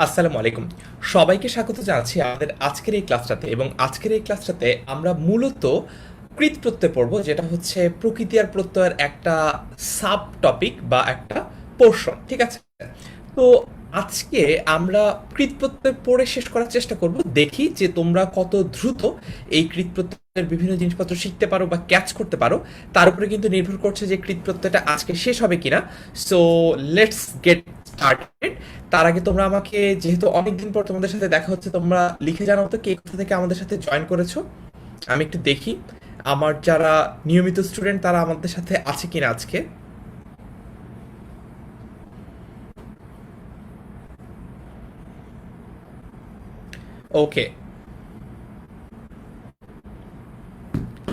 আসসালামু আলাইকুম। সবাইকে স্বাগত জানাচ্ছি আমাদের আজকের এই ক্লাসটাতে। এবং আজকের এই ক্লাসটাতে আমরা মূলত কৃত প্রত্যয় পড়ব, যেটা হচ্ছে প্রকৃতি আর প্রত্যয়ের একটা সাব টপিক বা একটা পোর্শন। ঠিক আছে? তো আজকে আমরা কৃত প্রত্যয় পড়ে শেষ করার চেষ্টা করব। দেখি যে তোমরা কত দ্রুত এই কৃত প্রত্যয়ের বিভিন্ন জিনিসপত্র শিখতে পারো বা ক্যাচ করতে পারো। তার উপরে কিন্তু নির্ভর করছে যে কৃত প্রত্যয়টা আজকে শেষ হবে কিনা। So let's get started. তার আগে তোমরা আমাকে, যেহেতু অনেকদিন পর তোমাদের সাথে দেখা হচ্ছে, তোমরা লিখে জানাও তো কে কোথা থেকে আমাদের সাথে জয়েন করেছো। আমি একটু দেখি আমার যারা নিয়মিত স্টুডেন্ট তারা আমাদের সাথে আছে কিনা আজকে। ওকে,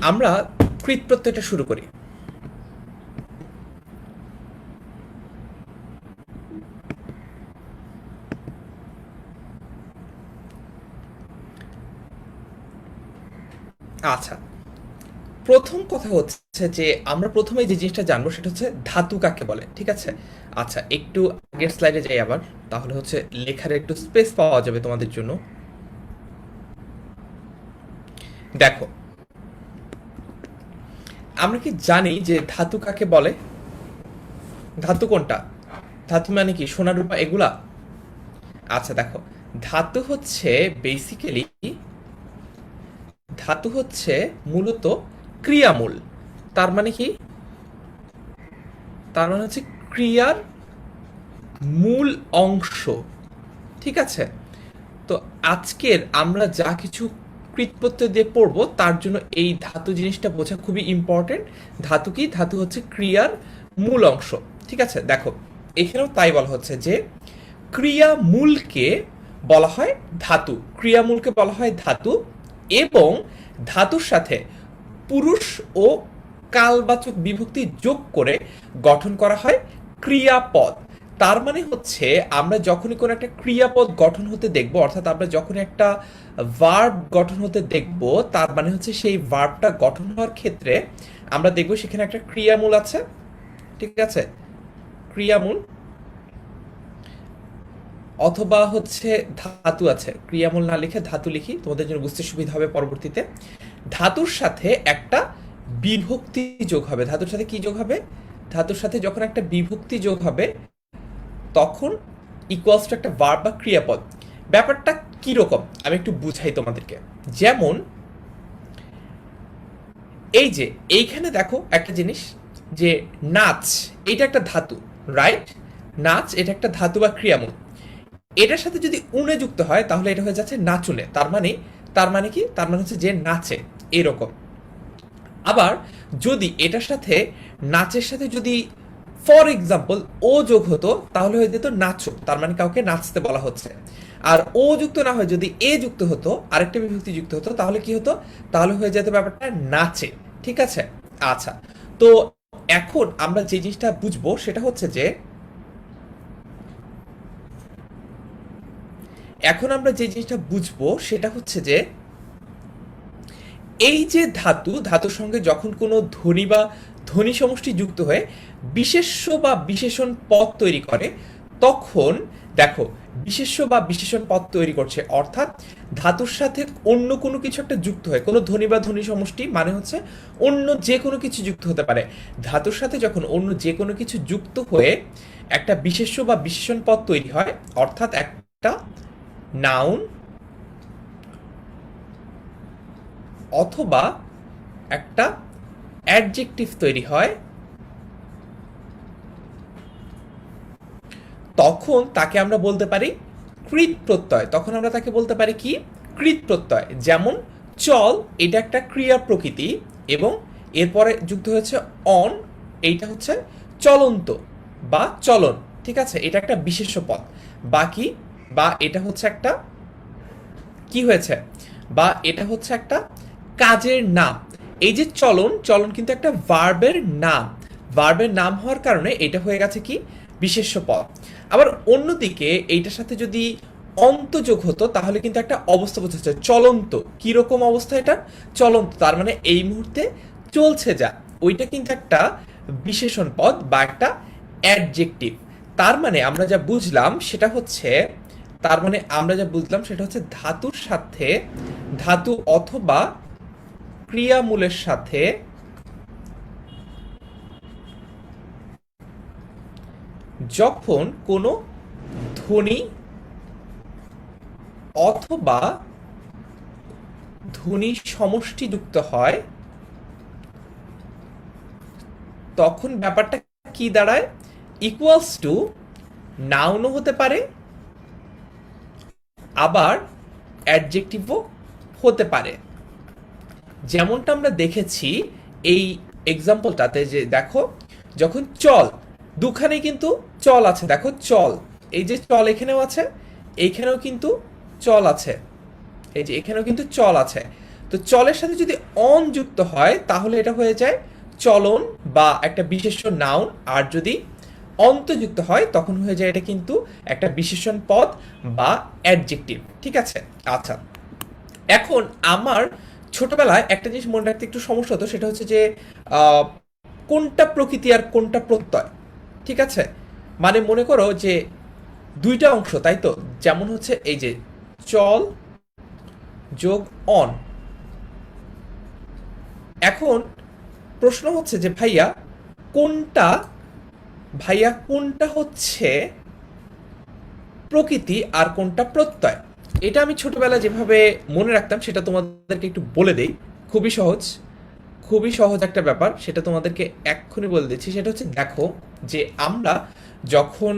আমরা কৃত প্রত্যয়টা শুরু করি। আচ্ছা, প্রথম কথা হচ্ছে যে আমরা প্রথমে যে জিনিসটা জানবো সেটা হচ্ছে ধাতু কাকে বলে। ঠিক আছে? আচ্ছা, একটু আগের স্লাইডে যাই আবার, তাহলে হচ্ছে লেখার একটু স্পেস পাওয়া যাবে তোমাদের জন্য। দেখো, আমরা কি জানি যে ধাতু কাকে বলে? ধাতু কোনটা? ধাতু মানে কি সোনা রূপা এগুলা? আচ্ছা দেখো, ধাতু হচ্ছে বেসিক্যালি, ধাতু হচ্ছে মূলত ক্রিয়ামূল। তার মানে কি? তার মানে হচ্ছে ক্রিয়ার মূল অংশ। ঠিক আছে? তো আজকের আমরা যা কিছু কৃৎপ্রত্যয় দিয়ে পড়বো তার জন্য এই ধাতু জিনিসটা বোঝা খুবই ইম্পর্টেন্ট। ধাতু কি? ধাতু হচ্ছে ক্রিয়ার মূল অংশ। ঠিক আছে? দেখো, এখানেও তাই বলা হচ্ছে যে ক্রিয়ামূলকে বলা হয় ধাতু, ক্রিয়ামূলকে বলা হয় ধাতু। এবং ধাতুর সাথে পুরুষ ও কালবাচক বিভক্তি যোগ করে গঠন করা হয় ক্রিয়াপদ। তার মানে হচ্ছে আমরা যখনই কোনো একটা ক্রিয়াপদ গঠন হতে দেখব, অর্থাৎ আমরা যখন একটা ভার্ব গঠন হতে দেখব, তার মানে হচ্ছে সেই ভার্বটা গঠন হওয়ার ক্ষেত্রে আমরা দেখব সেখানে একটা ক্রিয়ামূল আছে। ঠিক আছে? ক্রিয়ামূল অথবা হচ্ছে ধাতু আছে। ক্রিয়ামূল না লিখে ধাতু লিখি, তোমাদের জন্য বুঝতে সুবিধা হবে পরবর্তীতে। ধাতুর সাথে একটা বিভক্তি যোগ হবে। ধাতুর সাথে কি যোগ হবে? ধাতুর সাথে যখন একটা বিভক্তি যোগ হবে তখন ইকুয়ালস টু একটা ভার্ব বা ক্রিয়াপদ। ব্যাপারটা কিরকম আমি একটু বুঝাই তোমাদেরকে। যেমন এই যে এইখানে দেখো একটা জিনিস, যে নাচ, এটা একটা ধাতু, রাইট? নাচ এটা একটা ধাতু বা ক্রিয়ামূল। এটার সাথে যদি উনে যুক্ত হয় তাহলে এটা হয়ে যাচ্ছে নাচুনে। তার মানে কি? তার মানে হচ্ছে যে নাচে, এরকম। আবার যদি এটার সাথে, নাচের সাথে যদি ফর এক্সাম্পল ও যোগ হতো তাহলে হয়ে যেত নাচো, তার মানে কাউকে নাচতে বলা হচ্ছে। আর ও যুক্ত না হয় যদি এ যুক্ত হতো, আরেকটা বিভক্তি যুক্ত হতো, তাহলে কি হতো? তাহলে হয়ে যেত ব্যাপারটা নাচে। ঠিক আছে? আচ্ছা, তো এখন আমরা যে জিনিসটা বুঝবো সেটা হচ্ছে যে, এখন আমরা যে জিনিসটা বুঝবো সেটা হচ্ছে যে এই যে ধাতু, ধাতুর সঙ্গে যখন কোনো ধ্বনি বা ধ্বনি সমষ্টি যুক্ত হয়ে বিশেষ্য বা বিশেষণ পদ তৈরি করে, তখন দেখো বিশেষ্য বা বিশেষণ পদ তৈরি করছে, অর্থাৎ ধাতুর সাথে অন্য কোনো কিছু একটা যুক্ত হয়, কোনো ধ্বনি বা ধ্বনি সমষ্টি মানে হচ্ছে অন্য যে কোনো কিছু যুক্ত হতে পারে। ধাতুর সাথে যখন অন্য যে কোনো কিছু যুক্ত হয়ে একটা বিশেষ্য বা বিশেষণ পদ তৈরি হয়, অর্থাৎ একটা নাউন অথবা একটা অ্যাডজেক্টিভ তৈরি হয়, তখন তাকে আমরা বলতে পারি কৃত প্রত্যয়। তখন আমরা তাকে বলতে পারি কি? কৃত প্রত্যয়। যেমন চল, এটা একটা ক্রিয়া প্রকৃতি এবং এরপরে যুক্ত হয়েছে অন, এইটা হচ্ছে চলন্ত বা চলন। ঠিক আছে? এটা একটা বিশেষ্য পদ। বাকি বা এটা হচ্ছে একটা কি হয়েছে, বা এটা হচ্ছে একটা কাজের নাম। এই যে চলন, চলন কিন্তু একটা ভার্বের নাম। ভার্বের নাম হওয়ার কারণে এটা হয়ে গেছে কি? বিশেষ্য পদ। আবার অন্যদিকে এইটার সাথে যদি অন্ত যোগ হতো তাহলে কিন্তু একটা অবস্থা বোঝাচ্ছে, চলন্ত। কিরকম অবস্থা এটা? চলন্ত, তার মানে এই মুহূর্তে চলছে যা, ওইটা কিন্তু একটা বিশেষণ পদ বা একটা অ্যাডজেক্টিভ। তার মানে আমরা যা বুঝলাম সেটা হচ্ছে তার মানে আমরা যা বুঝলাম সেটা হচ্ছে ধাতুর সাথে, ধাতু অথবা ক্রিয়ামূলের সাথে যখন কোনো ধ্বনি অথবা ধ্বনি সমষ্টি যুক্ত হয়, তখন ব্যাপারটা কি দাঁড়ায়? ইকুয়ালস টু নাউনও হতে পারে, আবার অ্যাডজেক্টিভও হতে পারে। যেমনটা আমরা দেখেছি এই এক্সাম্পলটাতে, যে দেখো যখন চল, দুখানে কিন্তু চল আছে, দেখো চল, এই যে চল এখানেও আছে, এইখানেও কিন্তু চল আছে, এই যে এখানেও কিন্তু চল আছে। তো চলের সাথে যদি অন যুক্ত হয় তাহলে এটা হয়ে যায় চলন বা একটা বিশেষ্য নাউন, আর যদি অন্ত যুক্ত হয় তখন হয়ে যায় এটা কিন্তু একটা বিশেষণ পদ বা অ্যাডজেক্টিভ। ঠিক আছে? আচ্ছা, এখন আমার ছোটবেলায় একটা জিনিস মনে রাখতে একটু সমস্যা হতো, সেটা হচ্ছে যে আহ, কোনটা প্রকৃতি আর কোনটা প্রত্যয়। ঠিক আছে, মানে মনে করো যে দুইটা অংশ, তাই তো? যেমন হচ্ছে এই যে চল যোগ অন। এখন প্রশ্ন হচ্ছে যে কোনটা কোনটা হচ্ছে প্রকৃতি আর কোনটা প্রত্যয়? এটা আমি ছোটবেলায় যেভাবে মনে রাখতাম সেটা তোমাদেরকে একটু বলে দেই। খুবই সহজ, খুবই সহজ একটা ব্যাপার, সেটা তোমাদেরকে এক্ষুনি বলে দিচ্ছি। সেটা হচ্ছে দেখো, যে আমরা যখন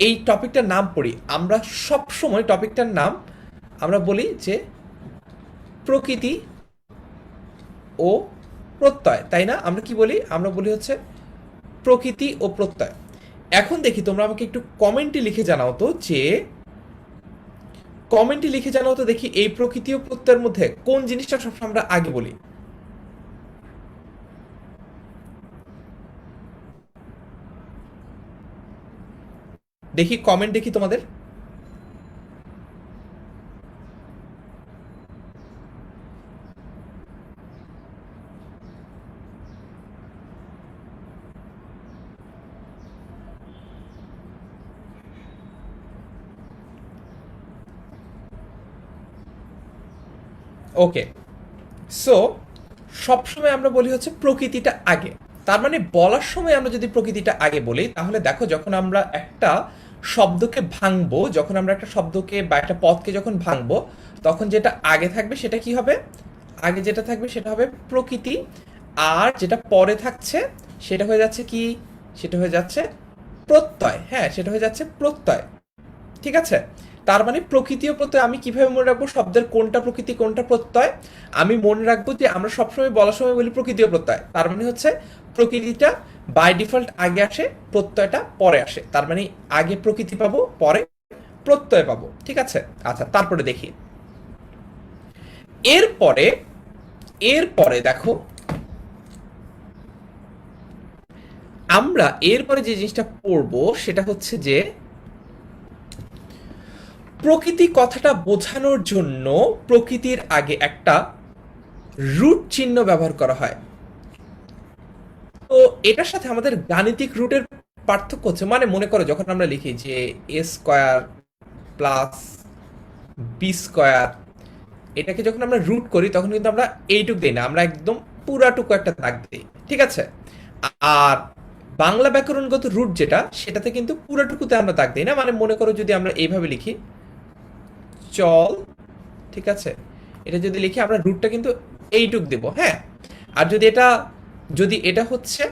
এই টপিকটার নাম পড়ি, আমরা সব সময় টপিকটার নাম আমরা বলি যে প্রকৃতি ও প্রত্যয়, তাই না? আমরা কি বলি? আমরা বলি হচ্ছে প্রকৃতি ও প্রত্যয়। এখন দেখি তোমরা আমাকে একটু কমেন্টে লিখে জানাও তো, যে কমেন্টে লিখে জানাও তো দেখি এই প্রকৃতি ও প্রত্যয়ের মধ্যে কোন জিনিসটা সবসময় আমরা আগে বলি। দেখি কমেন্ট, দেখি তোমাদের। ওকে, সো সবসময় আমরা বলি হচ্ছে প্রকৃতিটা আগে। তার মানে বলার সময় আমরা যদি প্রকৃতিটা আগে বলি, তাহলে দেখো যখন আমরা একটা শব্দকে ভাঙবো, যখন আমরা একটা শব্দকে বা একটা পদকে যখন ভাঙবো, তখন যেটা আগে থাকবে সেটা কি হবে? আগে যেটা থাকবে সেটা হবে প্রকৃতি, আর যেটা পরে থাকছে সেটা হয়ে যাচ্ছে কি? সেটা হয়ে যাচ্ছে প্রত্যয়। হ্যাঁ, সেটা হয়ে যাচ্ছে প্রত্যয়। ঠিক আছে? তার মানে প্রকৃতি ও প্রত্যয় আমি কিভাবে মনে রাখবো শব্দের কোনটা প্রকৃতি কোনটা প্রত্যয়? আমি মনে রাখবো যে আমরা সবসময় বলার সময় বলি প্রকৃতি ও প্রত্যয়, তার মানে হচ্ছে প্রকৃতিটা বাই ডিফল্ট আগে আসে, প্রত্যয়টা পরে আসে। তার মানে আগে প্রকৃতি পাবো, পরে প্রত্যয় পাবো। ঠিক আছে? আচ্ছা, তারপরে দেখি এরপরে, এরপরে দেখো আমরা এরপরে যে জিনিসটা পড়বো সেটা হচ্ছে যে প্রকৃতি কথাটা বোঝানোর জন্য প্রকৃতির আগে একটা রুট চিহ্ন ব্যবহার করা হয়। তো এটার সাথে আমাদের গাণিতিক রুটের পার্থক্য হচ্ছে, মানে মনে করো যখন আমরা লিখি যে এ স্কোয়ার প্লাস বি স্কোয়ার, এটাকে যখন আমরা রুট করি তখন কিন্তু আমরা এইটুক দিই না, আমরা একদম পুরাটুকু একটা দাগ দিই। ঠিক আছে? আর বাংলা ব্যাকরণগত রুট যেটা, সেটাতে কিন্তু পুরাটুকুতে আমরা দাগ দিই না। মানে মনে করো যদি আমরা এইভাবে লিখি চল, ঠিক আছে, এটা যদি লিখি আমরা রুটটা কিন্তু এইটুক দেব। হ্যাঁ, আর যদি এটা হচ্ছে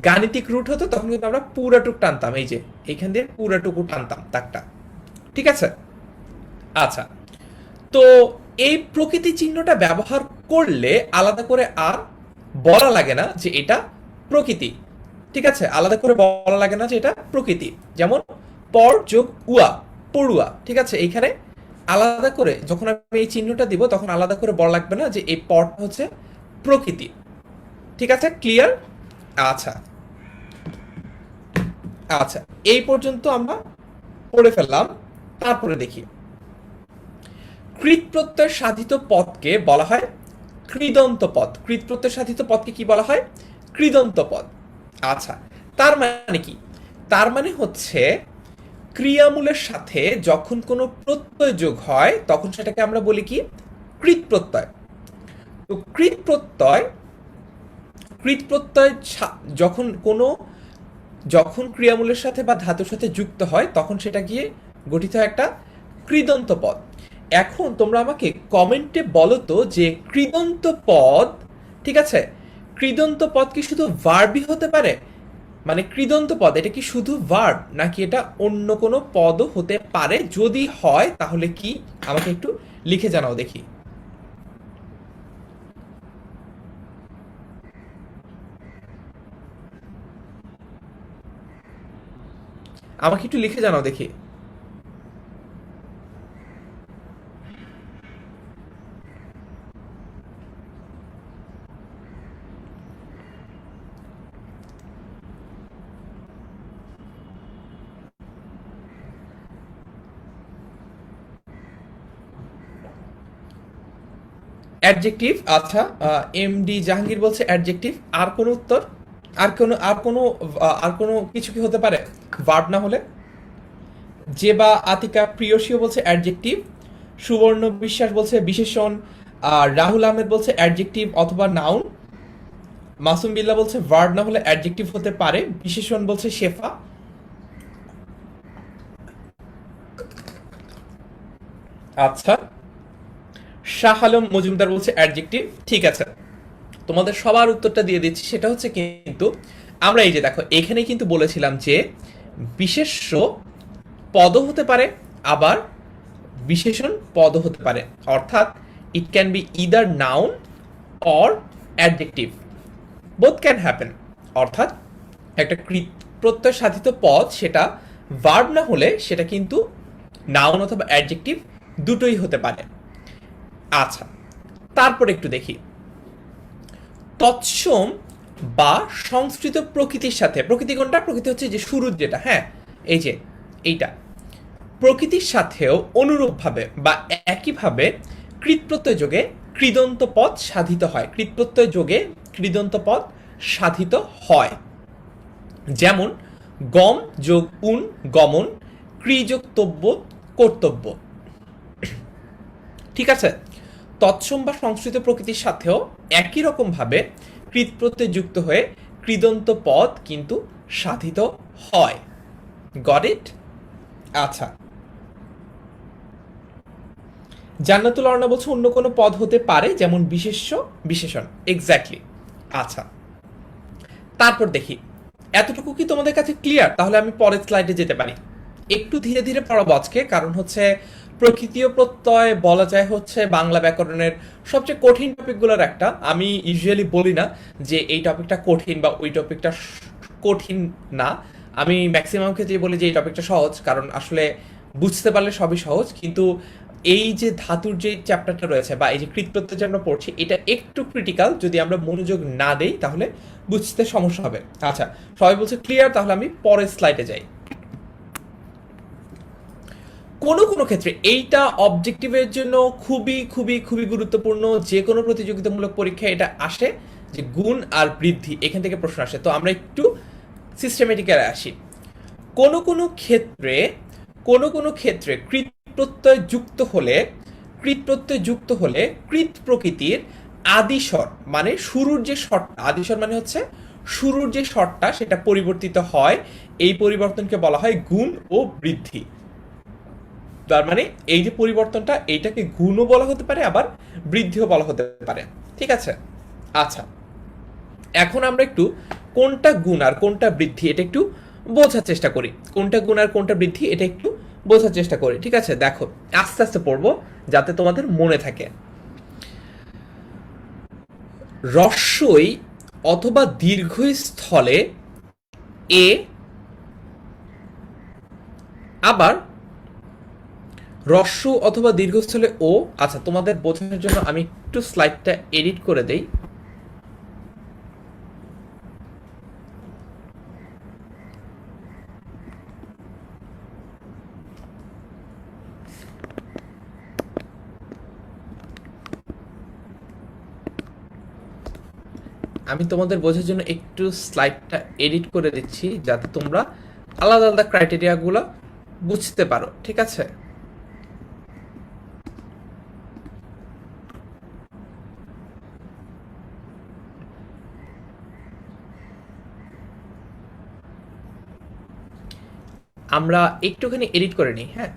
গাণিতিক রুট হতো তখন কিন্তু আমরা পুরাটুক টানতাম, এই যে এইখান দিয়ে পুরাটুকু টানতাম দাগটা। ঠিক আছে? আচ্ছা, তো এই প্রকৃতি চিহ্নটা ব্যবহার করলে আলাদা করে আর বলা লাগে না যে এটা প্রকৃতি। ঠিক আছে? আলাদা করে বলা লাগে না যে এটা প্রকৃতি। যেমন পর যোগ উয়া, পড়ুয়া। ঠিক আছে? এইখানে আলাদা করে যখন আমি এই চিহ্নটা দিব তখন আলাদা করে বলা লাগবে না যে এই পরটা হচ্ছে প্রকৃতি। ঠিক আছে? ক্লিয়ার? আচ্ছা, আচ্ছা, এই পর্যন্ত আমরা পড়ে ফেললাম। তারপরে দেখি কৃত প্রত্যয় সাধিত পদকে বলা হয় কৃদন্ত পদ। কৃত প্রত্যয় সাধিত পদকে কি বলা হয়? কৃদন্ত পদ। আচ্ছা, তার মানে কি? তার মানে হচ্ছে ক্রিয়ামূলের সাথে যখন কোনো প্রত্যয় যোগ হয় তখন সেটাকে আমরা বলি কি? কৃৎ প্রত্যয়। তো কৃৎ প্রত্যয় যখন কোনো যখন ক্রিয়ামূলের সাথে বা ধাতুর সাথে যুক্ত হয় তখন সেটা গিয়ে গঠিত হয় একটা কৃদন্ত পদ। এখন তোমরা আমাকে কমেন্টে বলো তো যে কৃদন্ত পদ, ঠিক আছে, কৃদন্ত পদ কি শুধু ভার্বই হতে পারে? মানে কৃদন্ত পদ এটা কি শুধু ভার্ব নাকি এটা অন্য কোনো পদও হতে পারে? যদি হয় তাহলে কি আমাকে একটু লিখে জানাও দেখি। আমাকে একটু লিখে জানাও দেখি। অ্যাডজেক্টিভ, আচ্ছা। এমডি জাহাঙ্গীর বলছে অ্যাডজেক্টিভ। আর কোনো উত্তর? আর কোনো কিছু কি হতে পারে ভার্ব না হলে? যে বা আতিকা প্রিয়সীও বলছে অ্যাডজেক্টিভ। সুবর্ণ বিশ্বাস বলছে বিশেষণ। আর রাহুল আহমেদ বলছে অ্যাডজেক্টিভ অথবা নাউন। মাসুম বিল্লাহ বলছে ভার্ব না হলে অ্যাডজেক্টিভ হতে পারে। বিশেষণ বলছে শেফা। আচ্ছা, শাহ আলম মজুমদার বলছে অ্যাডজেক্টিভ। ঠিক আছে, তোমাদের সবার উত্তরটা দিয়ে দিচ্ছি। সেটা হচ্ছে কিন্তু আমরা এই যে দেখো এখানে কিন্তু বলেছিলাম যে বিশেষ্য পদও হতে পারে, আবার বিশেষণ পদও হতে পারে। অর্থাৎ it can be either noun or adjective, both can happen. অর্থাৎ একটা প্রত্যয় সাধিত পদ সেটা ভার্ব না হলে সেটা কিন্তু নাউন অথবা অ্যাডজেক্টিভ দুটোই হতে পারে। আচ্ছা, তারপর একটু দেখি তৎসম বা সংস্কৃত প্রকৃতির সাথে। প্রকৃতি কোনটা? প্রকৃতি হচ্ছে যে শুরুর যেটা, হ্যাঁ, এই যে এইটা। প্রকৃতির সাথেও অনুরূপভাবে বা একইভাবে কৃৎপ্রত্যয় যোগে কৃদন্ত পদ সাধিত হয়। কৃৎপ্রত্যয় যোগে কৃদন্ত পদ সাধিত হয়। যেমন গম যোগ উন গমন, ক্রিযোগ তব্য কর্তব্য। ঠিক আছে, তৎসম বা সংস্কৃত প্রকৃতির সাথেও একই রকম ভাবে কৃৎপ্রত্যয় যুক্ত হয়ে কৃদন্ত পদ কিন্তু সাধিত হয়। Got it? আচ্ছা, জান্নাতুল অর্ণা বলছে অন্য কোনো পদ হতে পারে যেমন বিশেষ্য বিশেষণ। এক্স্যাক্টলি। আচ্ছা, তারপর দেখি এতটুকু কি তোমাদের কাছে ক্লিয়ার? তাহলে আমি পরের স্লাইডে যেতে পারি। একটু ধীরে ধীরে পড়াবো আজকে, কারণ হচ্ছে প্রকৃতীয় প্রত্যয় বলা যায় হচ্ছে বাংলা ব্যাকরণের সবচেয়ে কঠিন টপিকগুলোর একটা। আমি ইউজুয়ালি বলি না যে এই টপিকটা কঠিন বা ওই টপিকটা কঠিন না। আমি ম্যাক্সিমাম ক্ষেত্রে বলি যে এই টপিকটা সহজ, কারণ আসলে বুঝতে পারলে সবই সহজ। কিন্তু এই যে ধাতুর যে চ্যাপ্টারটা রয়েছে বা এই যে কৃৎপ্রত্যয় যে আমরা পড়ছি এটা একটু ক্রিটিক্যাল। যদি আমরা মনোযোগ না দেই তাহলে বুঝতে সমস্যা হবে। আচ্ছা, সবাই বলছে ক্লিয়ার, তাহলে আমি পরের স্লাইডে যাই। কোনো কোনো ক্ষেত্রে এইটা অবজেক্টিভের জন্য খুবই খুবই খুবই গুরুত্বপূর্ণ। যে কোনো প্রতিযোগিতামূলক পরীক্ষায় এটা আসে যে গুণ আর বৃদ্ধি, এখান থেকে প্রশ্ন আসে। তো আমরা একটু সিস্টেমেটিক্যালি আসি। কোনো কোনো ক্ষেত্রে কৃৎ প্রত্যয় যুক্ত হলে কৃৎ প্রকৃতির আদিস্বর মানে শুরুর যে স্বরটা, আদিস্বর মানে হচ্ছে শুরুর যে স্বরটা সেটা পরিবর্তিত হয়। এই পরিবর্তনকে বলা হয় গুণ ও বৃদ্ধি। তার মানে এই যে পরিবর্তনটা এইটাকে গুণও বলা হতে পারে আবার বৃদ্ধিও বলা হতে পারে। ঠিক আছে, আচ্ছা, এখন আমরা একটু কোনটা গুণ আর কোনটা বৃদ্ধি এটা একটু বোঝার চেষ্টা করি। কোনটা গুণ আর কোনটা বৃদ্ধি এটা একটু বোঝার চেষ্টা করি। ঠিক আছে, দেখো আস্তে আস্তে পড়বো যাতে তোমাদের মনে থাকে। রস্যই অথবা দীর্ঘস্থলে এ, আবার রস্য অথবা দীর্ঘস্থলে ও। আচ্ছা, তোমাদের বোঝানোর জন্য আমি একটু স্লাইডটা এডিট করে দেই। আমি তোমাদের বোঝার জন্য একটু স্লাইডটা এডিট করে দিচ্ছি যাতে তোমরা আলাদা আলাদা ক্রাইটেরিয়াগুলো বুঝতে পারো, ঠিক আছে? আমরা একটুখানি এডিট করে নিই, হ্যাঁ,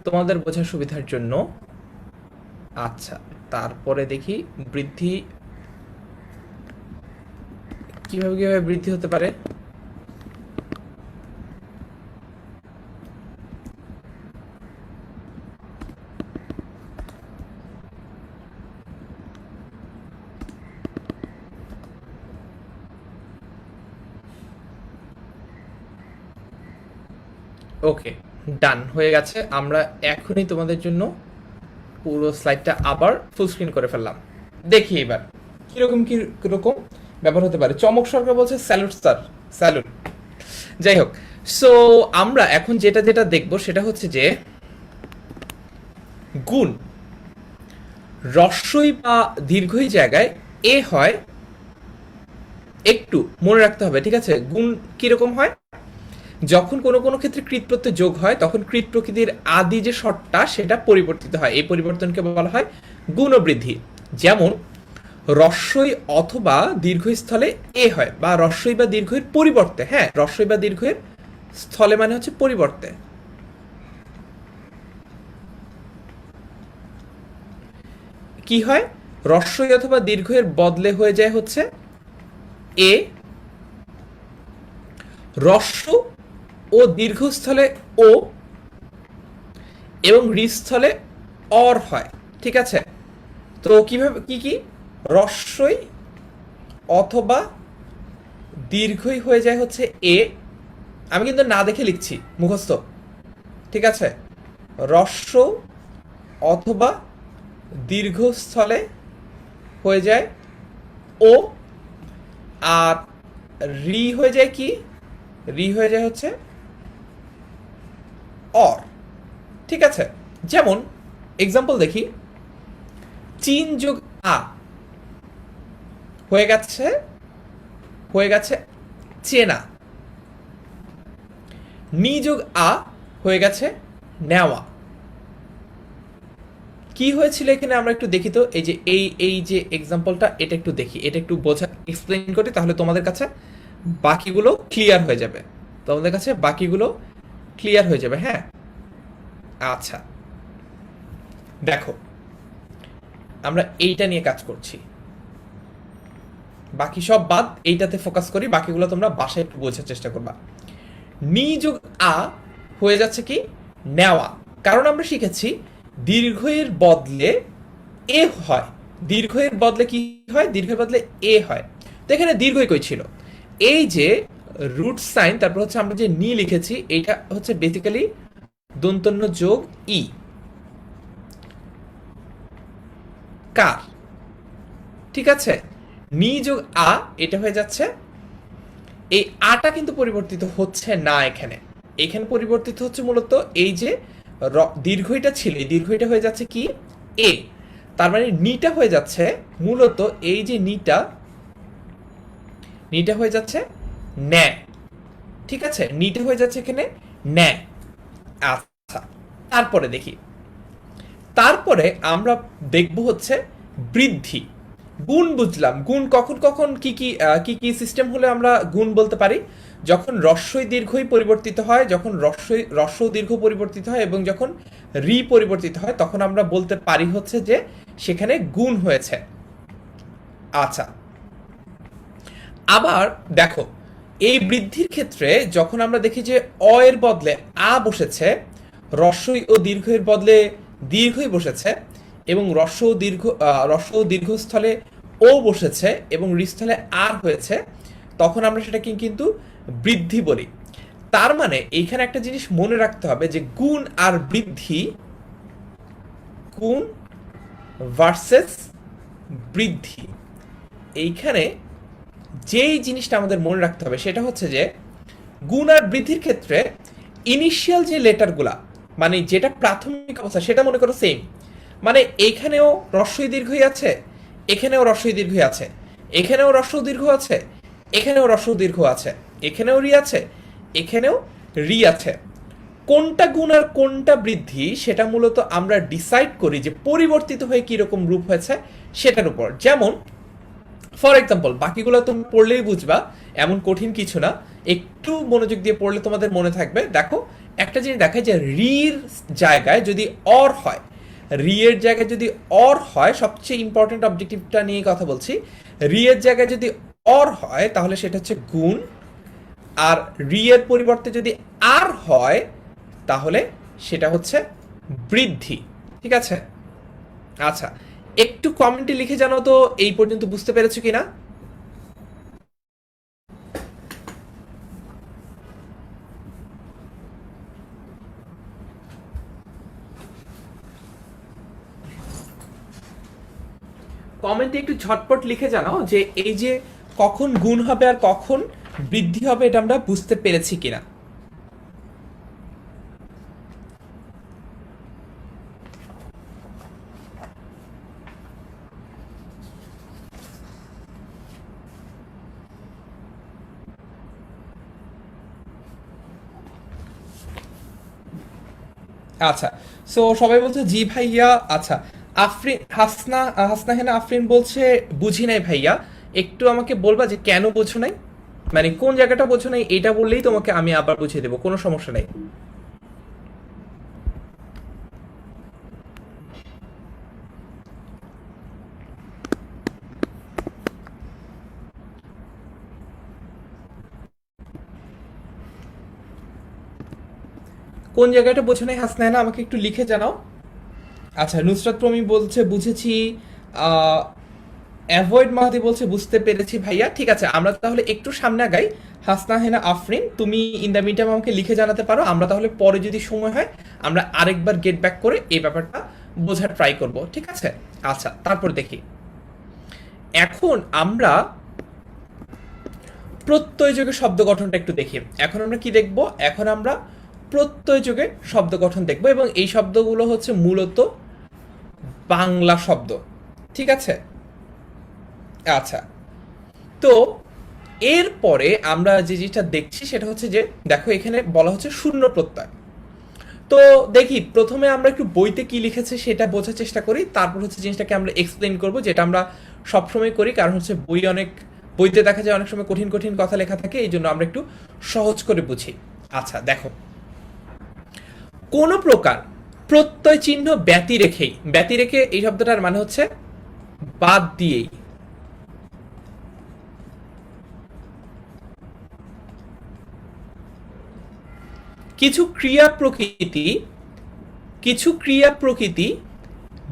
তোমাদের বোঝার সুবিধার জন্য। আচ্ছা, তারপরে দেখি বৃদ্ধি কিভাবে কিভাবে বৃদ্ধি হতে পারে। ওকে, ডান হয়ে গেছে। আমরা এখনই তোমাদের জন্য পুরো স্লাইডটা আবার ফুল স্ক্রিন করে ফেললাম। দেখি এবার কিরকম কিরকম ব্যাপার হতে পারে। চমক সরকার বলছে স্যালুট স্যার, স্যালুট। যাই হোক, সো আমরা এখন যেটা যেটা দেখব সেটা হচ্ছে যে গুণ রস্বই বা দীর্ঘই জায়গায় এ হয়, একটু মনে রাখতে হবে, ঠিক আছে? গুণ কিরকম হয়? যখন কোনো কোনো ক্ষেত্রে কৃৎ প্রত্যয় যোগ হয় তখন কৃৎ প্রকৃতির আদি যে শর্তটা সেটা পরিবর্তিত হয়, এই পরিবর্তনকে বলা হয় গুণবৃদ্ধি। যেমন রস্বই অথবা দীর্ঘস্থলে এ হয়, বা রস্বই বা দীর্ঘের পরিবর্তে, হ্যাঁ, রস্বই বা দীর্ঘের স্থলে মানে হচ্ছে পরিবর্তে। কি হয়? রস্বই অথবা দীর্ঘের বদলে হয়ে যায় হচ্ছে এ, রস্য ও দীর্ঘস্থলে ও, এবং রিস্থলে অর হয়, ঠিক আছে? তো কিভাবে কি কি? রস্বই অথবা দীর্ঘই হয়ে যায় হচ্ছে এ, আমি কিন্তু না দেখে লিখছি, মুখস্থ, ঠিক আছে? রস্য অথবা দীর্ঘস্থলে হয়ে যায় ও, আর রি হয়ে যায় কি? রি হয়ে যায় হচ্ছে অর, ঠিক আছে? যেমন এক্সাম্পল দেখি, চীন যোগ আ হয়ে গেছে চেনা। নি যোগ আ হয়ে গেছে নেওয়া। কি হয়েছিল এখানে আমরা একটু দেখি তো। এই যে এই যে এক্সাম্পলটা, এটা একটু দেখি, এটা একটু বোঝা এক্সপ্লেইন করি, তাহলে তোমাদের কাছে বাকিগুলো ক্লিয়ার হয়ে যাবে। তোমাদের কাছে বাকিগুলো ক্লিয়ার হয়ে যাবে, হ্যাঁ। আচ্ছা, দেখো আমরা এইটা নিয়ে কাজ করছি, বাকি সব বাদ, এইটাতে ফোকাস করি, বাকিগুলো তোমরা বাসায় একটু বোঝার চেষ্টা করবা। নি যোগ আ হয়ে যাচ্ছে কি? নেওয়া। কারণ আমরা শিখেছি দীর্ঘের বদলে এ হয়, দীর্ঘের বদলে কি হয়? দীর্ঘের বদলে এ হয়। তো এখানে দীর্ঘই কই ছিল? এই যে রুট সাইন, তারপর হচ্ছে আমরা যে নি লিখেছি, এইটা হচ্ছে বেসিক্যালি দন্তন্য যোগ ই, কার, ঠিক আছে? নি যোগ আ এটা হয়ে যাচ্ছে, এই আটা কিন্তু পরিবর্তিত হচ্ছে না এখানে, এখানে পরিবর্তিত হচ্ছে মূলত এই যে দীর্ঘইটা ছিল, এই দীর্ঘইটা হয়ে যাচ্ছে কি? এ। তার মানে নিটা হয়ে যাচ্ছে মূলত এই যে নিটা, নিটা হয়ে যাচ্ছে ন্যা, ঠিক আছে? নিটা হয়ে যাচ্ছে এখানে ন্যা। আচ্ছা, তারপরে দেখি, তারপরে আমরা দেখব হচ্ছে বৃদ্ধি। গুণ বুঝলাম, গুণ কখন কখন কি কি কি কি সিস্টেম হলে আমরা গুণ বলতে পারি? যখন রস্বই দীর্ঘই পরিবর্তিত হয়, যখন রস্য দীর্ঘ পরিবর্তিত হয়, এবং যখন রি পরিবর্তিত হয়, তখন আমরা বলতে পারি হচ্ছে যে সেখানে গুণ হয়েছে। আচ্ছা, আবার দেখো এই বৃদ্ধির ক্ষেত্রে যখন আমরা দেখি যে অ এর বদলে আ বসেছে, রস্বই ও দীর্ঘের বদলে দীর্ঘই বসেছে, এবং রস্ব ও দীর্ঘস্থলে ও বসেছে, এবং রিস্থলে আর হয়েছে, তখন আমরা সেটাকে কিন্তু বৃদ্ধি বলি। তার মানে এইখানে একটা জিনিস মনে রাখতে হবে যে গুণ আর বৃদ্ধি, গুণ ভার্সেস বৃদ্ধি, এইখানে যেই জিনিসটা আমাদের মনে রাখতে হবে সেটা হচ্ছে যে গুণ আর বৃদ্ধির ক্ষেত্রে ইনিশিয়াল যে লেটারগুলা, মানে যেটা প্রাথমিক অবস্থা, সেটা মনে করো সেম। মানে এখানেও রস্বই দীর্ঘই আছে, এখানেও রস্বই দীর্ঘই আছে, এখানেও রস্ব দীর্ঘ আছে, এখানেও রস্ব দীর্ঘ আছে, এখানেও রি আছে, এখানেও রি আছে। কোনটা গুণ আর কোনটা বৃদ্ধি সেটা মূলত আমরা ডিসাইড করি যে পরিবর্তিত হয়ে কিরকম রূপ হয়েছে সেটার উপর। যেমন ফর এক্সাম্পল, বাকিগুলো তুমি পড়লেই বুঝবা, এমন কঠিন কিছু না, একটু মনোযোগ দিয়ে পড়লে তোমাদের মনে থাকবে। দেখো, একটা জিনিস দেখায় যে রির জায়গায় যদি অর হয়, রিয়ের জায়গায় যদি অর হয়, সবচেয়ে ইম্পর্টেন্ট অবজেক্টিভটা নিয়ে কথা বলছি, রিয়ের জায়গায় যদি অর হয় তাহলে সেটা হচ্ছে গুণ, আর রিয়ের পরিবর্তে যদি আর হয় তাহলে সেটা হচ্ছে বৃদ্ধি। ঠিক আছে? আচ্ছা, একটু কমেন্টে লিখে জানাও তো এই পর্যন্ত বুঝতে পেরেছো কিনা। কমেন্টে একটু ঝটপট লিখে জানাও যে এই যে কখন গুণ হবে আর কখন বৃদ্ধি হবে এটা আমরা বুঝতে পেরেছি কিনা। আচ্ছা, সো সবাই বলছে জি ভাইয়া। আচ্ছা, আফরিন হাসনা, হাসনা হেনা আফরিন বলছে বুঝি নাই ভাইয়া, একটু আমাকে বলবা যে কেন বোঝো নাই, মানে কোন জায়গাটা বোঝো নাই, এটা বললেই তোমাকে আমি আবার বুঝিয়ে দেবো, কোনো সমস্যা নাই। কোন জায়গাটা বোঝো নাই হাসনা হেনা আমাকে একটু লিখে জানাও। আচ্ছা, নুসরাত প্রমি বলছে বুঝেছি। অ্যাভয়েড মাহাদি বলছে বুঝতে পেরেছি ভাইয়া। ঠিক আছে, আমরা তাহলে একটু সামনে আগাই। হাসনা হেনা আফরিন, তুমি ইন দ্য মিনটাইম আমাকে লিখে জানাতে পারো, আমরা তাহলে পরে যদি সময় হয় আমরা আরেকবার গেট ব্যাক করে এই ব্যাপারটা বোঝার ট্রাই করব। ঠিক আছে? আচ্ছা, তারপর দেখি, এখন আমরা প্রত্যয় যোগে শব্দ গঠনটা একটু দেখি। এখন আমরা কি দেখব? এখন আমরা প্রত্যয় যোগে শব্দ গঠন দেখব, এবং এই শব্দগুলো হচ্ছে মূলত বাংলা শব্দ। ঠিক আছে? আচ্ছা, তো এরপরে আমরা যে জিনিসটা দেখছি সেটা হচ্ছে যে দেখো এখানে বলা হচ্ছে শূন্য প্রত্যয়। তো দেখি প্রথমে আমরা একটু বইতে কি লিখেছে সেটা বোঝার চেষ্টা করি, তারপর হচ্ছে জিনিসটাকে আমরা এক্সপ্লেন করব, যেটা আমরা সবসময় করি, কারণ হচ্ছে বইতে দেখা যায় অনেক সময় কঠিন কঠিন কথা লেখা থাকে, এই জন্য আমরা একটু সহজ করে বুঝি। আচ্ছা দেখো, কোন প্রকার প্রত্যয় চিহ্ন ব্যতি রেখে এই শব্দটার মানে হচ্ছে বাদ দিয়েই। কিছু ক্রিয়া প্রকৃতি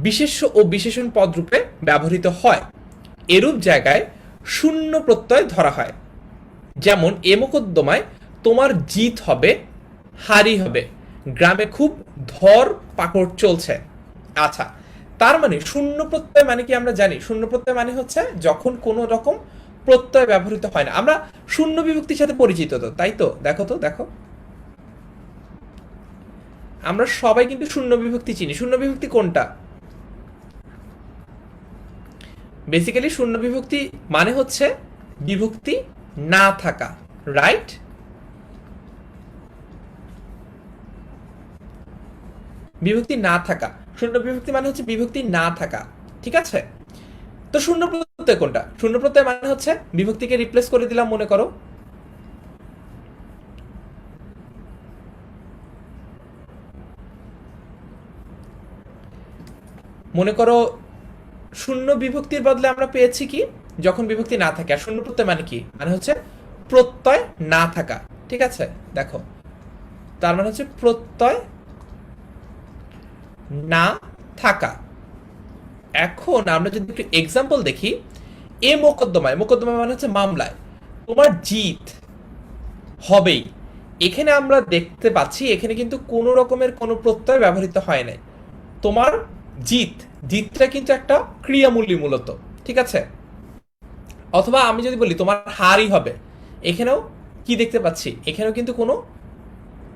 বিশেষ্য ও বিশেষণ পদ রূপে ব্যবহৃত হয়, এরূপ জায়গায় শূন্য প্রত্যয় ধরা হয়। যেমন এ মোকদ্দমায় তোমার জিত হবে, হারি হবে, গ্রামে খুব ধর পাকড় চলছে। আচ্ছা, তার মানে শূন্য প্রত্যয় মানে কি আমরা জানি, শূন্য প্রত্যয় মানে হচ্ছে যখন কোনো রকম প্রত্যয় ব্যবহৃত হয় না। আমরা শূন্য বিভক্তির সাথে পরিচিত তো, তাই তো? দেখো তো, দেখো, আমরা সবাই কিন্তু শূন্য বিভক্তি চিনি। শূন্য বিভক্তি কোনটা? বেসিক্যালি শূন্য বিভক্তি মানে হচ্ছে বিভক্তি না থাকা, রাইট? বিভক্তি না থাকা, শূন্য বিভক্তি মানে হচ্ছে বিভক্তি না থাকা। ঠিক আছে? তো শূন্য প্রত্যয় কোনটা? শূন্য প্রত্যয় মানে হচ্ছে বিভক্তিকে রিপ্লেস করে দিলাম, মনে করো। মনে করো শূন্য বিভক্তির বদলে আমরা পেয়েছি কি, যখন বিভক্তি না থাকে। আর শূন্য প্রত্যয় মানে কি? মানে হচ্ছে প্রত্যয় না থাকা। ঠিক আছে? দেখো, তার মানে হচ্ছে প্রত্যয় না থাকা। এখন আমরা যদি একটু এক্সাম্পল দেখি, এ মোকদ্দমায়, মোকদ্দমা মানে হচ্ছে মামলায় তোমার জিত হবেই, এখানে আমরা দেখতে পাচ্ছি এখানে কিন্তু কোনো রকমের কোনো প্রত্যয় ব্যবহৃত হয় নাই। তোমার জিত, জিতটা কিন্তু একটা ক্রিয়ামূলী মূলত। ঠিক আছে? অথবা আমি যদি বলি তোমার হারই হবে, এখানেও কি দেখতে পাচ্ছি, এখানেও কিন্তু কোনো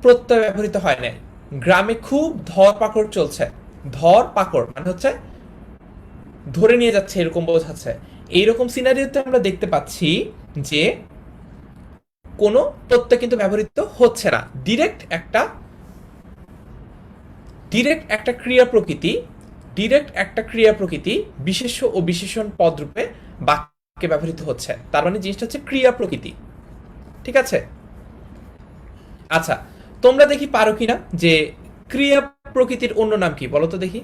প্রত্যয় ব্যবহৃত হয় নাই। গ্রামে খুব ধর পাকড় চলছে, ধর পাকড় মানে হচ্ছে ধরে নিয়ে যাচ্ছে, এরকম বোঝাচ্ছে। এইরকম সিনারিওতে আমরা দেখতে পাচ্ছি যে কোনো প্রত্যয় কিন্তু ব্যবহৃত হচ্ছে না, ডিরেক্ট একটা ডিরেক্ট একটা ক্রিয়া প্রকৃতি, ডিরেক্ট একটা ক্রিয়া প্রকৃতি বিশেষ্য ও বিশেষণ পদ রূপে বাক্যে ব্যবহৃত হচ্ছে, তার মানে জিনিসটা হচ্ছে ক্রিয়া প্রকৃতি। ঠিক আছে, আচ্ছা তোমরা দেখি পারো কিনা যে ক্রিয়া প্রকৃতির অন্য নাম কি বলো তো দেখি।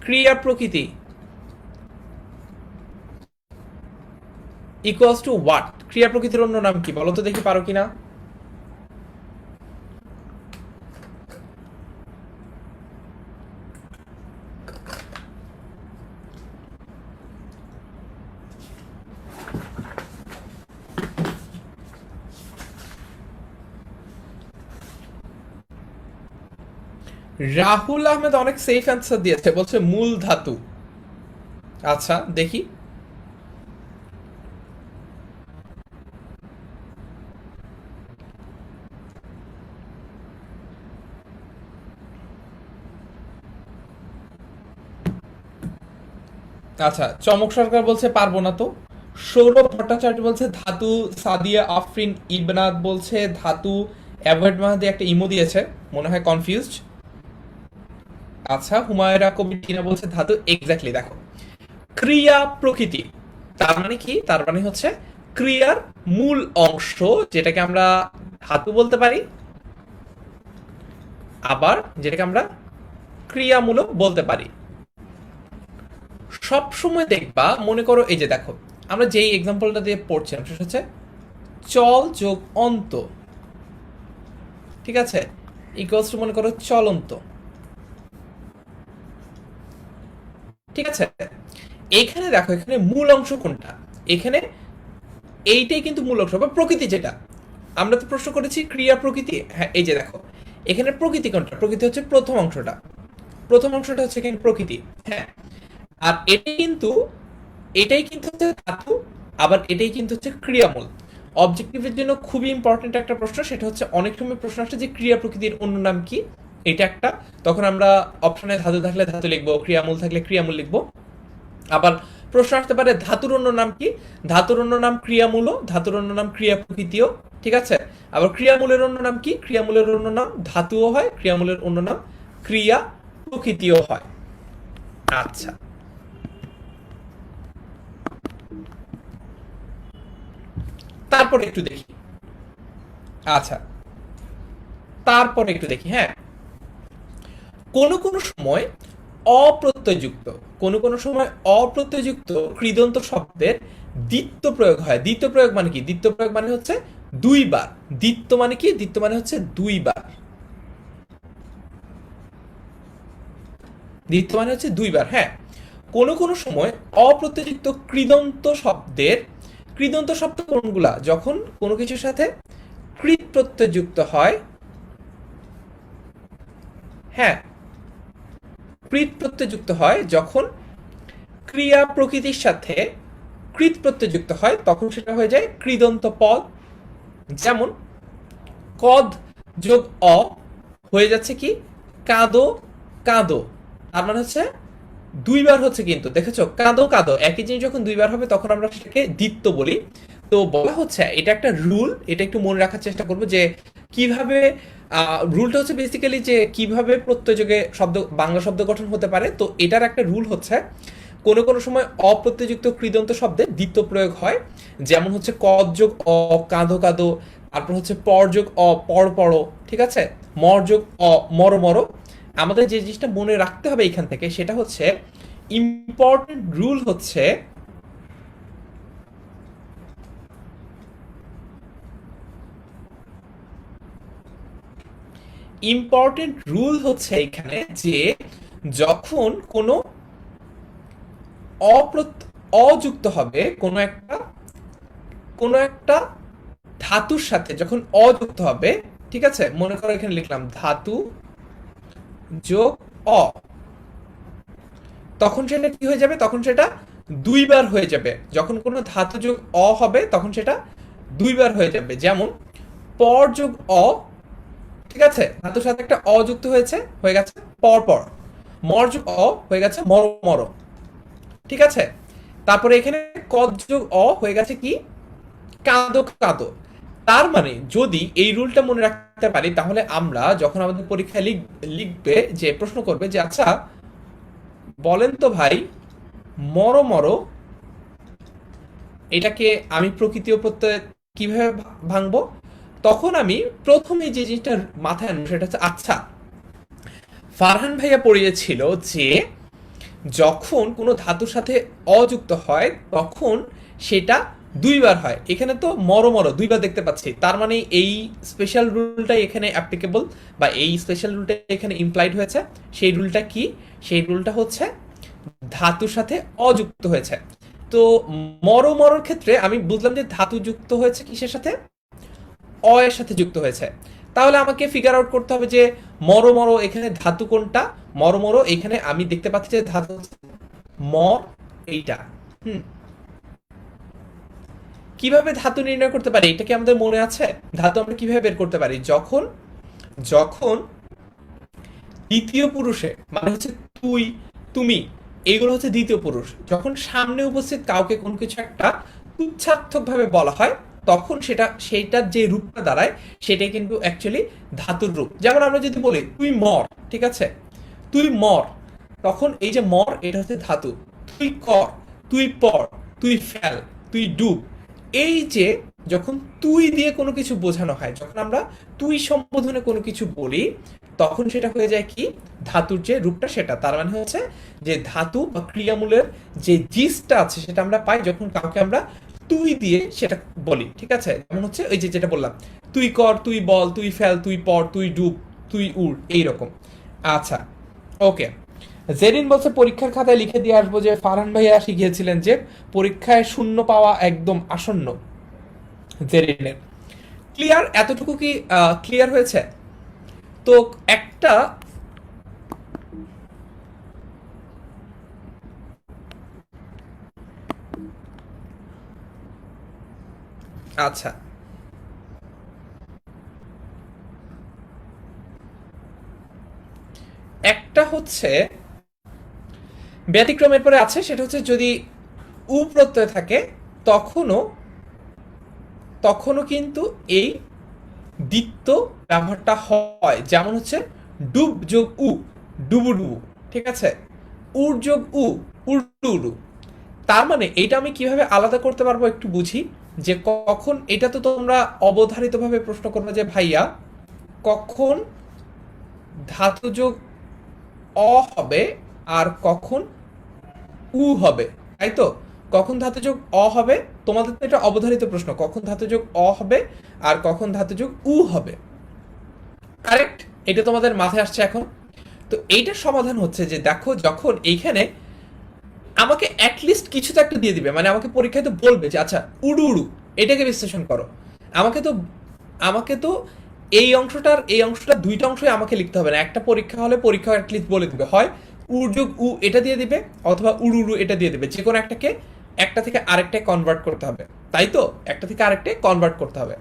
ক্রিয়া প্রকৃতি ইকুয়ালস টু হোয়াট? ক্রিয়া প্রকৃতির অন্য নাম কি বলো তো দেখি, পারো কিনা? রাহুল আহমেদ অনেক সেফ অ্যান্সার দিয়েছে, বলছে মূল ধাতু। আচ্ছা দেখি, আচ্ছা চমক সরকার বলছে পারবো না তো। সৌরভ ভট্টাচার্য বলছে ধাতু। সাদিয়া আফরিন ইবনাদ বলছে ধাতু। অ্যাভয়েড মাহাদি একটা ইমো দিয়েছে, মনে হয় কনফিউজড। আচ্ছা হুমায়রা কবির টিনা বলছে ধাতু। এক্স্যাক্টলি, দেখো ক্রিয়া প্রকৃতি তার মানে কি? তার মানে হচ্ছে ক্রিয়ার মূল অংশ, যেটাকে আমরা ধাতু বলতে পারি, আবার যেটাকে আমরা ক্রিয়ামূলক বলতে পারি। সব সময় দেখবা, মনে করো এই যে দেখো আমরা যেই এক্সাম্পলটা দিয়ে পড়ছিলাম সেটা হচ্ছে চল যোগ অন্ত, ঠিক আছে, ইকুয়ালস টু মনে করো চলন্ত। ঠিক আছে, এখানে দেখো এখানে মূল অংশ কোনটা? এখানে এইটাই কিন্তু মূল অংশ বা প্রকৃতি, যেটা আমরা তো প্রশ্ন করেছি ক্রিয়া প্রকৃতি। হ্যাঁ এই যে দেখো এখানে প্রকৃতি কোনটা? প্রকৃতি হচ্ছে প্রথম অংশটা, প্রথম অংশটা হচ্ছে এখানে প্রকৃতি। হ্যাঁ, আর এটাই কিন্তু হচ্ছে ধাতু, আবার এটাই কিন্তু হচ্ছে ক্রিয়ামূল। অবজেক্টিভের জন্য খুবই ইম্পর্টেন্ট একটা প্রশ্ন, সেটা হচ্ছে অনেক সময় প্রশ্ন আসছে যে ক্রিয়া প্রকৃতির অন্য নাম কি, এটা একটা, তখন আমরা অপশনে ধাতু থাকলে ধাতু লিখবো, ক্রিয়ামূল থাকলে ক্রিয়ামূল লিখবো। আবার প্রশ্ন আসতে পারে ধাতুর অন্য নাম কি? ধাতুর অন্য নাম ক্রিয়ামূলও, ধাতুর অন্য নাম ক্রিয়া প্রকৃতিও। ঠিক আছে, আবার ক্রিয়ামূলের অন্য নাম কি? ক্রিয়ামূলের অন্য নাম ধাতুও হয়, ক্রিয়ামূলের অন্য নাম ক্রিয়া প্রকৃতিও হয়। আচ্ছা তারপরে একটু দেখি, আচ্ছা তারপরে একটু দেখি, হ্যাঁ কোন কোন সময় অপ্রত্যয়যুক্ত, কোন কোন সময় অপ্রত্যয়যুক্ত কৃদন্ত শব্দের দ্বিত্ব প্রয়োগ হয়। দ্বিত্ব প্রয়োগ মানে কি? দ্বিত্ব প্রয়োগ মানে হচ্ছে দুইবার। দ্বিত্ব মানে কি? দ্বিত্ব মানে হচ্ছে দুইবার। দ্বিত্ব মানে হচ্ছে দুইবার। হ্যাঁ, কোন কোন সময় অপ্রত্যয়যুক্ত কৃদন্ত শব্দের, কৃদন্ত শব্দ কোনগুলা? যখন কোনো কিছুর সাথে কৃত প্রত্যয় যুক্ত হয়। হ্যাঁ, কৃত প্রত্যয় যুক্ত হয় যখন ক্রিয়া প্রকৃতির সাথে কৃত প্রত্যয় যুক্ত হয়, তখন সেটা হয়ে যায় কৃদন্ত পদ। যেমন কদ যোগ অ হয়ে যাচ্ছে কি? কাঁদো কাঁদো। তার মানে হচ্ছে দুইবার হচ্ছে, কিন্তু দেখেছো কাঁদো কাঁদো একই জিনিস যখন দুইবার হবে তখন আমরা সেটাকে দ্বিত্ব বলি। তো বলা হচ্ছে এটা একটা রুল, এটা একটু মনে রাখার চেষ্টা করবো যে কিভাবে রুলটা হচ্ছে বেসিক্যালি যে কিভাবে প্রত্যয়যোগে শব্দ, বাংলা শব্দ গঠন হতে পারে। তো এটার একটা রুল হচ্ছে কোনো কোনো সময় অপ্রত্যয়যুক্ত কৃদন্ত শব্দে দ্বিত্ব প্রয়োগ হয়, যেমন হচ্ছে কদ যোগ অ কাঁদো কাঁদো, তারপর হচ্ছে পর যোগ অ পর পড়ো, ঠিক আছে, মর যোগ অ মর মরো। আমাদের যে জিনিসটা মনে রাখতে হবে এখান থেকে সেটা হচ্ছে ইম্পর্টেন্ট রুল হচ্ছে ইম্পর্টেন্ট রুল হচ্ছে এখানে যে যখন কোনো অযুক্ত হবে, কোনো একটা ধাতুর সাথে যখন অযুক্ত হবে, ঠিক আছে, মনে করো এখানে লিখলাম ধাতু যোগ অ, তখন সেটা কি হয়ে যাবে? তখন সেটা দুইবার হয়ে যাবে। যখন কোনো ধাতু যোগ অ হবে তখন সেটা দুইবার হয়ে যাবে। যেমন পর যোগ অ, ঠিক আছে, ধাতুর সাথে একটা অযুক্ত হয়েছে, হয়ে গেছে পর পর। মর যোগ অ হয়ে গেছে মর মর, ঠিক আছে। তারপরে এখানে কদ যোগ অ হয়ে গেছে কি? কাঁদো কাঁদো। তার মানে যদি এই রুলটা মনে রাখতে পারি, তাহলে আমরা যখন আমাদের পরীক্ষায় লিখবে, যে প্রশ্ন করবে যে আচ্ছা বলেন তো ভাই, মরো মরো এটাকে আমি প্রকৃতি ও প্রত্যয় কিভাবে ভাঙবো, তখন আমি প্রথমে যে জিনিসটা মাথায় আনবো সেটা হচ্ছে আচ্ছা ফারহান ভাইয়া পড়িয়েছিল যে যখন কোনো ধাতুর সাথে অযুক্ত হয় তখন সেটা দুইবার হয়। এখানে তো মরো মরো দুইবার দেখতে পাচ্ছি, তার মানে এই স্পেশাল রুলটাই এখানে অ্যাপ্লিকেবল, বা এই স্পেশাল রুলটা এখানে ইমপ্লাইড হয়েছে। সেই রুলটা কি? সেই রুলটা হচ্ছে ধাতুর সাথে অযুক্ত হয়েছে। তো মরো মরোর ক্ষেত্রে আমি বুঝলাম যে ধাতু যুক্ত হয়েছে কিসের সাথে? অ এর সাথে যুক্ত হয়েছে। তাহলে আমাকে ফিগার আউট করতে হবে যে মরো মরো এখানে ধাতু কোনটা। মরো মরো এখানে আমি দেখতে পাচ্ছি যে ধাতু মর এইটা। কিভাবে ধাতু নির্ণয় করতে পারি এটা কি আমাদের মনে আছে? ধাতু আমরা কিভাবে বের করতে পারি? যখন যখন দ্বিতীয় পুরুষে, মানে হচ্ছে তুই তুমি, এইগুলো হচ্ছে দ্বিতীয় পুরুষ, যখন সামনে উপস্থিত কাউকে কোনো কিছু একটা তুচ্ছার্থক ভাবে বলা হয় তখন সেইটার যে রূপটা দাঁড়ায় সেটাই কিন্তু অ্যাকচুয়ালি ধাতুর রূপ। যেমন আমরা যদি বলি তুই মর, ঠিক আছে, তুই মর, তখন এই যে মর এটা হচ্ছে ধাতু। তুই কর, তুই পর, তুই ফেল, তুই ডুব, এই যে যখন তুই দিয়ে কোনো কিছু বোঝানো হয়, যখন আমরা তুই সম্বোধনে কোনো কিছু বলি তখন সেটা হয়ে যায় কি? ধাতুর যে রূপটা সেটা। তার মানে হচ্ছে যে ধাতু বা ক্রিয়ামূলের যে জিসটা আছে সেটা আমরা পাই যখন কাউকে আমরা তুই দিয়ে সেটা বলি, ঠিক আছে? যেমন হচ্ছে ওই যে যেটা বললাম, তুই কর, তুই বল, তুই ফেল, তুই পর, তুই ডুব, তুই উড়, এইরকম। আচ্ছা, ওকে। জেরিন বলছে পরীক্ষার খাতায় লিখে দিয়ে আসবো যে ফারহান ভাইয়া শিখিয়েছিলেন যে পরীক্ষায় শূন্য পাওয়া একদম আসন্ন। জেরিনের ক্লিয়ার? এতটুকু কি ক্লিয়ার হয়েছে? তো একটা আচ্ছা, একটা হচ্ছে ব্যতিক্রমের পরে আছে, সেটা হচ্ছে যদি উ প্রত্যয় থাকে তখনও তখনও কিন্তু এই দ্বিত্ব ব্যবহারটা হয়। যেমন হচ্ছে ডুব যোগ উ, ডুবু ডুবু, ঠিক আছে? উর যোগ উ, উড়ু উড়ু। তার মানে এটা আমি কিভাবে আলাদা করতে পারবো একটু বুঝি, যে কখন এটা তো তোমরা অবধারিতভাবে প্রশ্ন করবে যে ভাইয়া কখন ধাতু যোগ অ হবে আর কখন উ হবে, তাই তো? কখন ধাতু যোগ অ হবে, তোমাদের তো এটা অবধারিত প্রশ্ন, কখন ধাতু যোগ অ হবে আর কখন ধাতু যোগ উ হবে, কারেক্ট? এটা তোমাদের মাথায় আসছে এখন? তো এইটার সমাধান হচ্ছে যে দেখো, যখন এইখানে আমাকে অ্যাটলিস্ট কিছু তো একটা দিয়ে দিবে, মানে আমাকে পরীক্ষায় তো বলবে যে আচ্ছা উড়ু উড়ু এটাকে বিশ্লেষণ করো। আমাকে তো এই অংশটা দুইটা অংশই আমাকে লিখতে হবে না, একটা পরীক্ষা হলে পরীক্ষা অ্যাটলিস্ট বলে দিবে, হয় উড় যোগ উ এটা দিয়ে দিবে অথবা উড়ু উড়ু এটা দিয়ে দিবে, যে কোনো একটাকে একটা থেকে আরেকটায় কনভার্ট করতে হবে, তাই তো? একটা থেকে আরেকটায় কনভার্ট করতে হবে।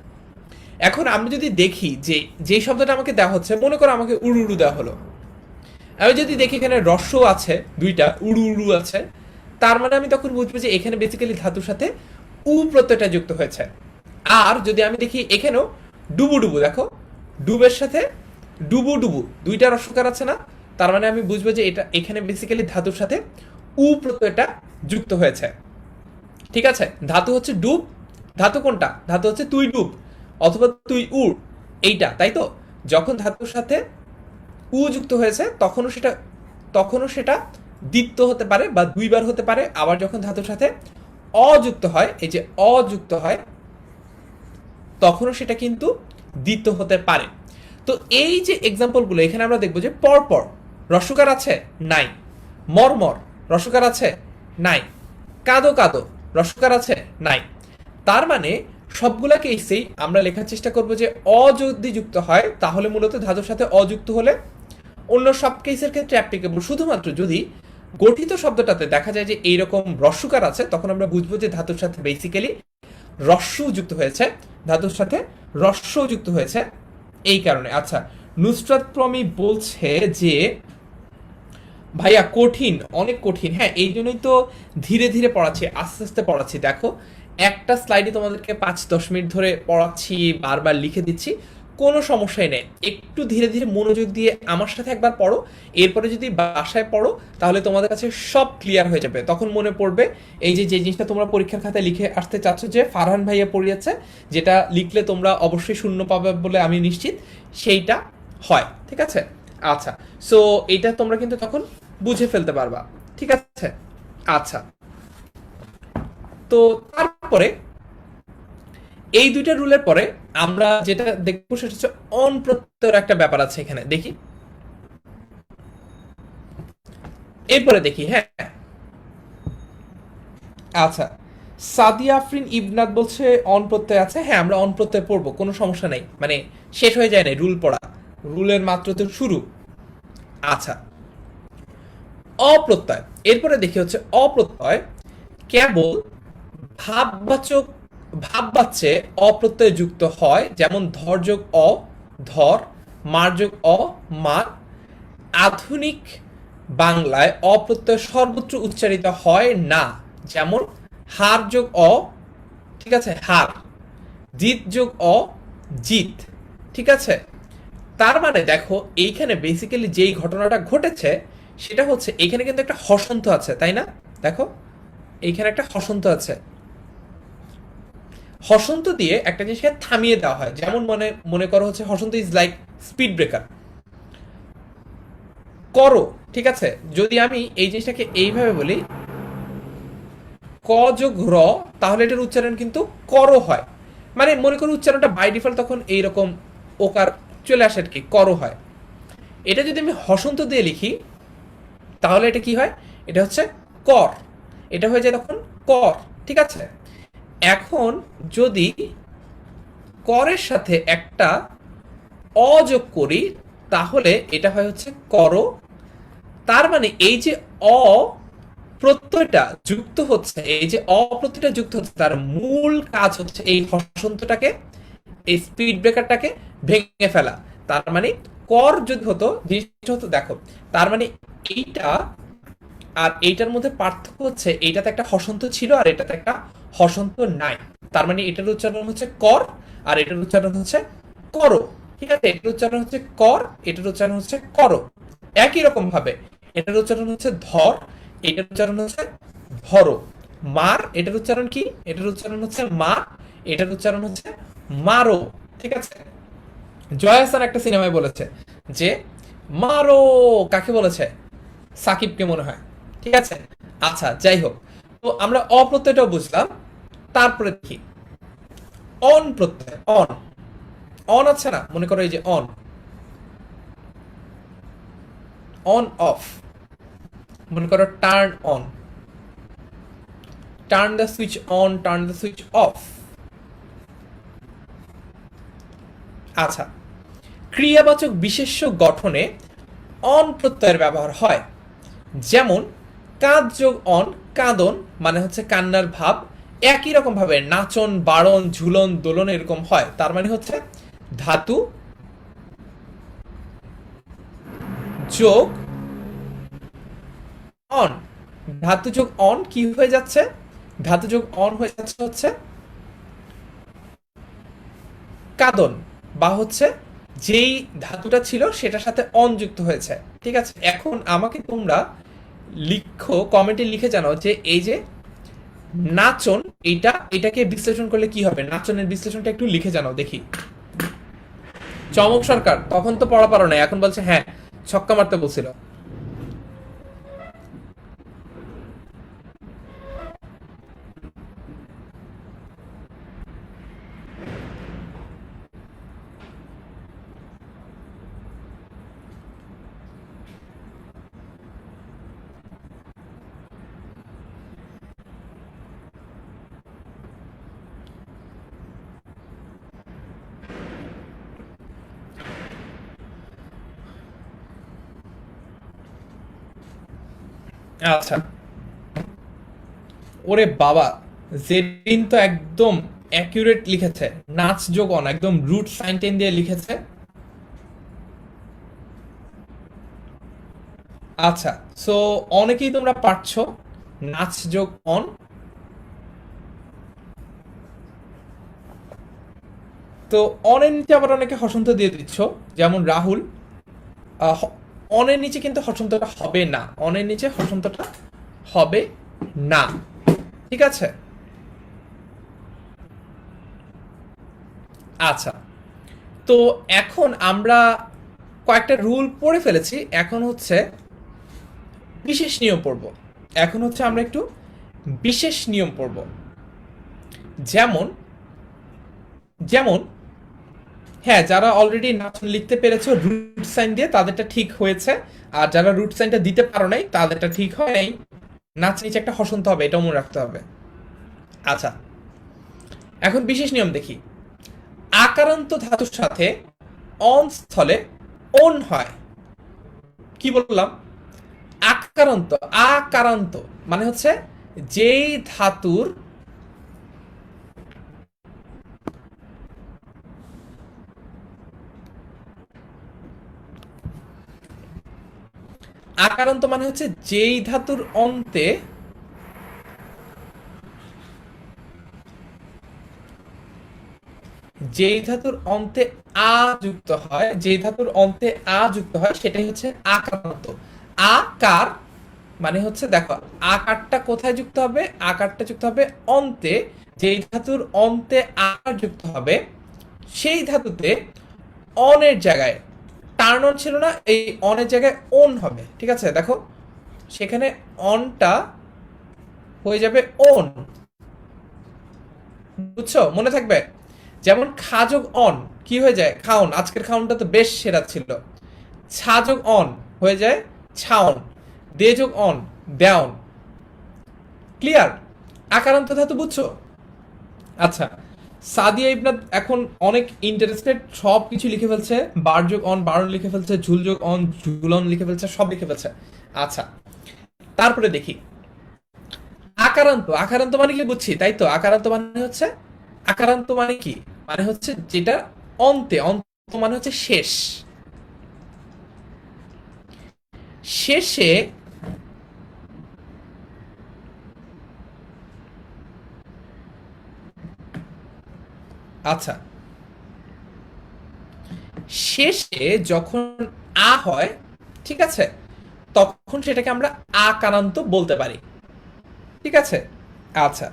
এখন আমরা যদি দেখি যে যেই শব্দটা আমাকে দেওয়া হচ্ছে, মনে করো আমাকে উড়ু উড়ু দেওয়া হলো, আমি যদি দেখি এখানে রস্য আছে দুইটা, উড়ু উড়ু আছে, তার মানে আমি তখন বুঝবো যে এখানে বেসিক্যালি ধাতুর সাথে উ প্রত্যয়টা যুক্ত হয়েছে। আর যদি আমি দেখি এখানেও ডুবু ডুবু, দেখো ডুবের সাথে ডুবু ডুবু দুইটা রস্যকার আছে না, তার মানে আমি বুঝবো যে এটা এখানে বেসিক্যালি ধাতুর সাথে উ প্রত্যয়টা যুক্ত হয়েছে, ঠিক আছে? ধাতু হচ্ছে ডুব, ধাতু কোনটা? ধাতু হচ্ছে তুই ডুব অথবা তুই উড়, এইটা, তাই তো? যখন ধাতুর সাথে উ যুক্ত হয়েছে তখনও সেটা দ্বিত্ব হতে পারে বা দুইবার হতে পারে। আবার যখন ধাতুর সাথে অযুক্ত হয়, এই যে অযুক্ত হয়, তখনও সেটা কিন্তু দ্বিত্ব হতে পারে। তো এই যে এক্সাম্পলগুলো এখানে আমরা দেখবো যে পরপর রসকার আছে নাই, মরমর রসকার আছে নাই, কাদো কাদো রসকার আছে নাই। তার মানে সবগুলা কেসেই আমরা লেখার চেষ্টা করব যে অ যদি যুক্ত হয় তাহলে মূলত ধাতুর সাথে অযুক্ত হলে, অন্য সব কেসের ক্ষেত্রে অ্যাপ্লিকেবল। শুধুমাত্র যদি গঠিত শব্দটাতে দেখা যায় যে এইরকম রস্যকার আছে তখন আমরা বুঝবো যে ধাতুর সাথে বেসিক্যালি রস্য যুক্ত হয়েছে, ধাতুর সাথে রস্য যুক্ত হয়েছে, এই কারণে। আচ্ছা, নুসরাত প্রমি বলছে যে ভাইয়া কঠিন, অনেক কঠিন। হ্যাঁ, এই জন্যই তো ধীরে ধীরে পড়াচ্ছি, আস্তে আস্তে পড়াচ্ছি। দেখো একটা স্লাইডে তোমাদেরকে 5-10 মিনিট ধরে পড়াচ্ছি, বারবার লিখে দিচ্ছি, কোনো সমস্যাই নেই। একটু ধীরে ধীরে মনোযোগ দিয়ে আমার সাথে একবার পড়ো, এরপরে যদি বাসায় পড়ো তাহলে তোমাদের কাছে সব ক্লিয়ার হয়ে যাবে। তখন মনে পড়বে এই যে যে জিনিসটা তোমরা পরীক্ষার খাতায় লিখে আসতে চাচ্ছ যে ফারহান ভাইয়া পড়িয়েছে, যেটা লিখলে তোমরা অবশ্যই শূন্য পাবে বলে আমি নিশ্চিত, সেইটা হয়। ঠিক আছে? আচ্ছা, সো এটা তোমরা কিন্তু তখন বুঝে ফেলতে পারবা। ঠিক আছে? আচ্ছা, তো তারপরে এই দুইটা রুলের পরে আমরা যেটা দেখবো সেটা হচ্ছে অন প্রত্যয়ের একটা ব্যাপার আছে এখানে, দেখি। এরপরে দেখি, হ্যাঁ। আচ্ছা, সাদিয়া আফরিন ইবনাত বলছে অন প্রত্যয় আছে। হ্যাঁ, আমরা অন প্রত্যয় পড়বো, কোনো সমস্যা নাই, মানে শেষ হয়ে যায় না রুল পড়া, রুলের মাত্র তো শুরু। আচ্ছা, অপ্রত্যয়, এরপরে দেখি হচ্ছে অপ্রত্যয় কেবল ভাববাচক ভাববাচ্যে অপ্রত্যয় যুক্ত হয়, যেমন ধর যোগ অ ধর, মার যোগ অ মার। আধুনিক বাংলায় অপ্রত্যয় সর্বত্র উচ্চারিত হয় না, যেমন হার যোগ অ, ঠিক আছে, হার, জিত যোগ অ জিত। ঠিক আছে? তার মানে দেখো এইখানে বেসিক্যালি যেই ঘটনাটা ঘটেছে সেটা হচ্ছে এইখানে কিন্তু একটা হসন্ত আছে, তাই না? দেখো এইখানে একটা হসন্ত আছে, হসন্ত দিয়ে একটা জিনিসকে থামিয়ে দেওয়া হয়। যেমন মনে মনে করো হচ্ছে হসন্ত ইজ লাইক স্পিড ব্রেকার, করো। ঠিক আছে? যদি আমি এই জিনিসটাকে এইভাবে বলি ক যোগ র, তাহলে এটার উচ্চারণ কিন্তু করো হয়। মানে মনে করো উচ্চারণটা বাই ডিফল্ট তখন এইরকম ওকার চলে আসে আর কি, করো হয়। এটা যদি আমি হসন্ত দিয়ে লিখি তাহলে এটা কি হয়? এটা হচ্ছে কর, এটা হয়ে যায় তখন কর। ঠিক আছে? এখন যদি করের সাথে একটা অযোগ করি তাহলে এটা হয় হচ্ছে করো। তার মানে এই যে অ প্রত্যয়টা যুক্ত হচ্ছে, এই যে অপ্রত্যয়টা যুক্ত হচ্ছে, তার মূল কাজ হচ্ছে এই হসন্তটাকে, এই স্পিড ব্রেকারটাকে ভেঙে ফেলা। তার মানে কর যদি হতো, জিনিসটা হতো দেখো, তার মানে এইটা আর এইটার মধ্যে পার্থক্য হচ্ছে এইটাতে একটা হসন্ত ছিল আর এটাতে একটা হসন্ত নাই। তার মানে এটার উচ্চারণ হচ্ছে কর আর এটার উচ্চারণ হচ্ছে করো। ঠিক আছে? এটার উচ্চারণ হচ্ছে কর, এটার উচ্চারণ হচ্ছে করো। একই রকম ভাবে এটার উচ্চারণ হচ্ছে ধর, এটার উচ্চারণ হচ্ছে ধরো। মার, এটার উচ্চারণ কি? এটার উচ্চারণ হচ্ছে মা, এটার উচ্চারণ হচ্ছে মারো। ঠিক আছে? জয় হাসান একটা সিনেমায় বলেছে যে মারো, কাকে বলেছে? সাকিবকে মনে হয়। ঠিক আছে? আচ্ছা, যাই হোক, তো আমরা অপ্রত্যয়টাও বুঝলাম। তারপরে দেখি অন প্রত্যয়। অন, অন আছে না, মনে করো এই যে অন, অন অফ, মনে করো turn on, turn the switch on, turn the switch off. আচ্ছা, ক্রিয়াবাচক বিশেষ্য গঠনে অন প্রত্যয়ের ব্যবহার হয়, যেমন কাঁদ যোগ অন, কাঁদন, মানে হচ্ছে কান্নার ভাব। একই রকম ভাবে নাচন, বাড়ন, ঝুলন, দোলন এরকম হয়। তার মানে হচ্ছে ধাতু যোগ অন, ধাতু যোগ অন কি হয়ে যাচ্ছে? ধাতু যোগ অন হয়ে যাচ্ছে হচ্ছে কাদন, বা হচ্ছে যেই ধাতুটা ছিল সেটার সাথে অন যুক্ত হয়েছে। ঠিক আছে? এখন আমাকে তোমরা লিখো, কমেন্টে লিখে জানাও যে এই যে নাচন, এটাকে বিশ্লেষণ করলে কি হবে? নাচনের বিশ্লেষণটা একটু লিখে জানাও দেখি। চমক সরকার তখন তো পড়া পারো না, এখন বলছে হ্যাঁ ছক্কা মারতে বলছিল। আচ্ছা, ওরে বাবা, জেরিন তো একদম অ্যাকুরেট লিখেছে, নাচ যোগ অন একদম রুট সাইনটেন দিয়ে লিখেছে। আচ্ছা, সো অনেকেই তোমরা পারছো নাচ যোগ অন। তো অনের নিচে আবার অনেকে হসন্ত দিয়ে দিচ্ছ, যেমন রাহুল। অনের নিচে কিন্তু হসন্তটা হবে না, অনের নিচে হসন্তটা হবে না, ঠিক আছে। আচ্ছা, তো এখন আমরা কয়েকটা রুল পড়ে ফেলেছি, এখন হচ্ছে বিশেষ নিয়ম পড়ব। এখন হচ্ছে আমরা একটু বিশেষ নিয়ম পড়ব। যেমন যেমন হ্যাঁ, যারা অলরেডি নাচন লিখতে পেরেছো রুট সাইন দিয়ে তাদেরটা ঠিক হয়েছে, আর যারা রুট সাইনটা দিতে পারো নাই তাদেরটা ঠিক হয় নাই। নাচ নিচে একটা হসন্ত হবে, এটাও মনে রাখতে হবে। আচ্ছা, এখন বিশেষ নিয়ম দেখি। আকারান্ত ধাতুর সাথে অন স্থলে ওন হয়। কি বললাম? আকারান্ত, আকারান্ত মানে হচ্ছে যেই ধাতুর আকারান্ত মানে হচ্ছে যেই ধাতুর অন্তে যেই ধাতুর অন্তে আ যুক্ত হয়, যেই ধাতুর অন্তে আ যুক্ত হয় সেটাই হচ্ছে আকারান্ত। আকার মানে হচ্ছে দেখো, আকারটা কোথায় যুক্ত হবে? আকারটা যুক্ত হবে অন্তে। যেই ধাতুর অন্তে আকার যুক্ত হবে সেই ধাতুতে অনের জায়গায় টার্ন অন ছিল না, এই অনের জায়গায় ওন হবে, ঠিক আছে। দেখো সেখানে অনটা হয়ে যাবে ওন, বুঝছো? মনে থাকবে। যেমন খাযোগ অন কি হয়ে যায়? খাওন। আজকের খাওনটা তো বেশ সেরা ছিল। ছাযোগ অন হয়ে যায় ছাউন। দেযোগ অন দেওন। ক্লিয়ার? আকারান্ত ধাতু বুঝছো? আচ্ছা, সাদিয়া ইবনাত এখন অনেক ইন্টারেস্টেড, সব কিছু লিখে ফেলছে। বারযোগ অন বারণ লিখে ফেলছে, ঝুলযোগ অন ঝুলন লিখে ফেলছে, সব লিখে ফেলছে। আচ্ছা, তারপরে দেখি আকারান্ত। আকারান্ত মানে কি বুঝছি, তাই তো? আকারান্ত মানে হচ্ছে, আকারান্ত মানে কি? মানে হচ্ছে যেটা অন্তে, অন্ত মানে হচ্ছে শেষ, শেষে আচ্ছা, শেষে যখন আ হয়, ঠিক আছে, তখন সেটাকে আমরা আকারান্ত বলতে পারি, ঠিক আছে। আচ্ছা,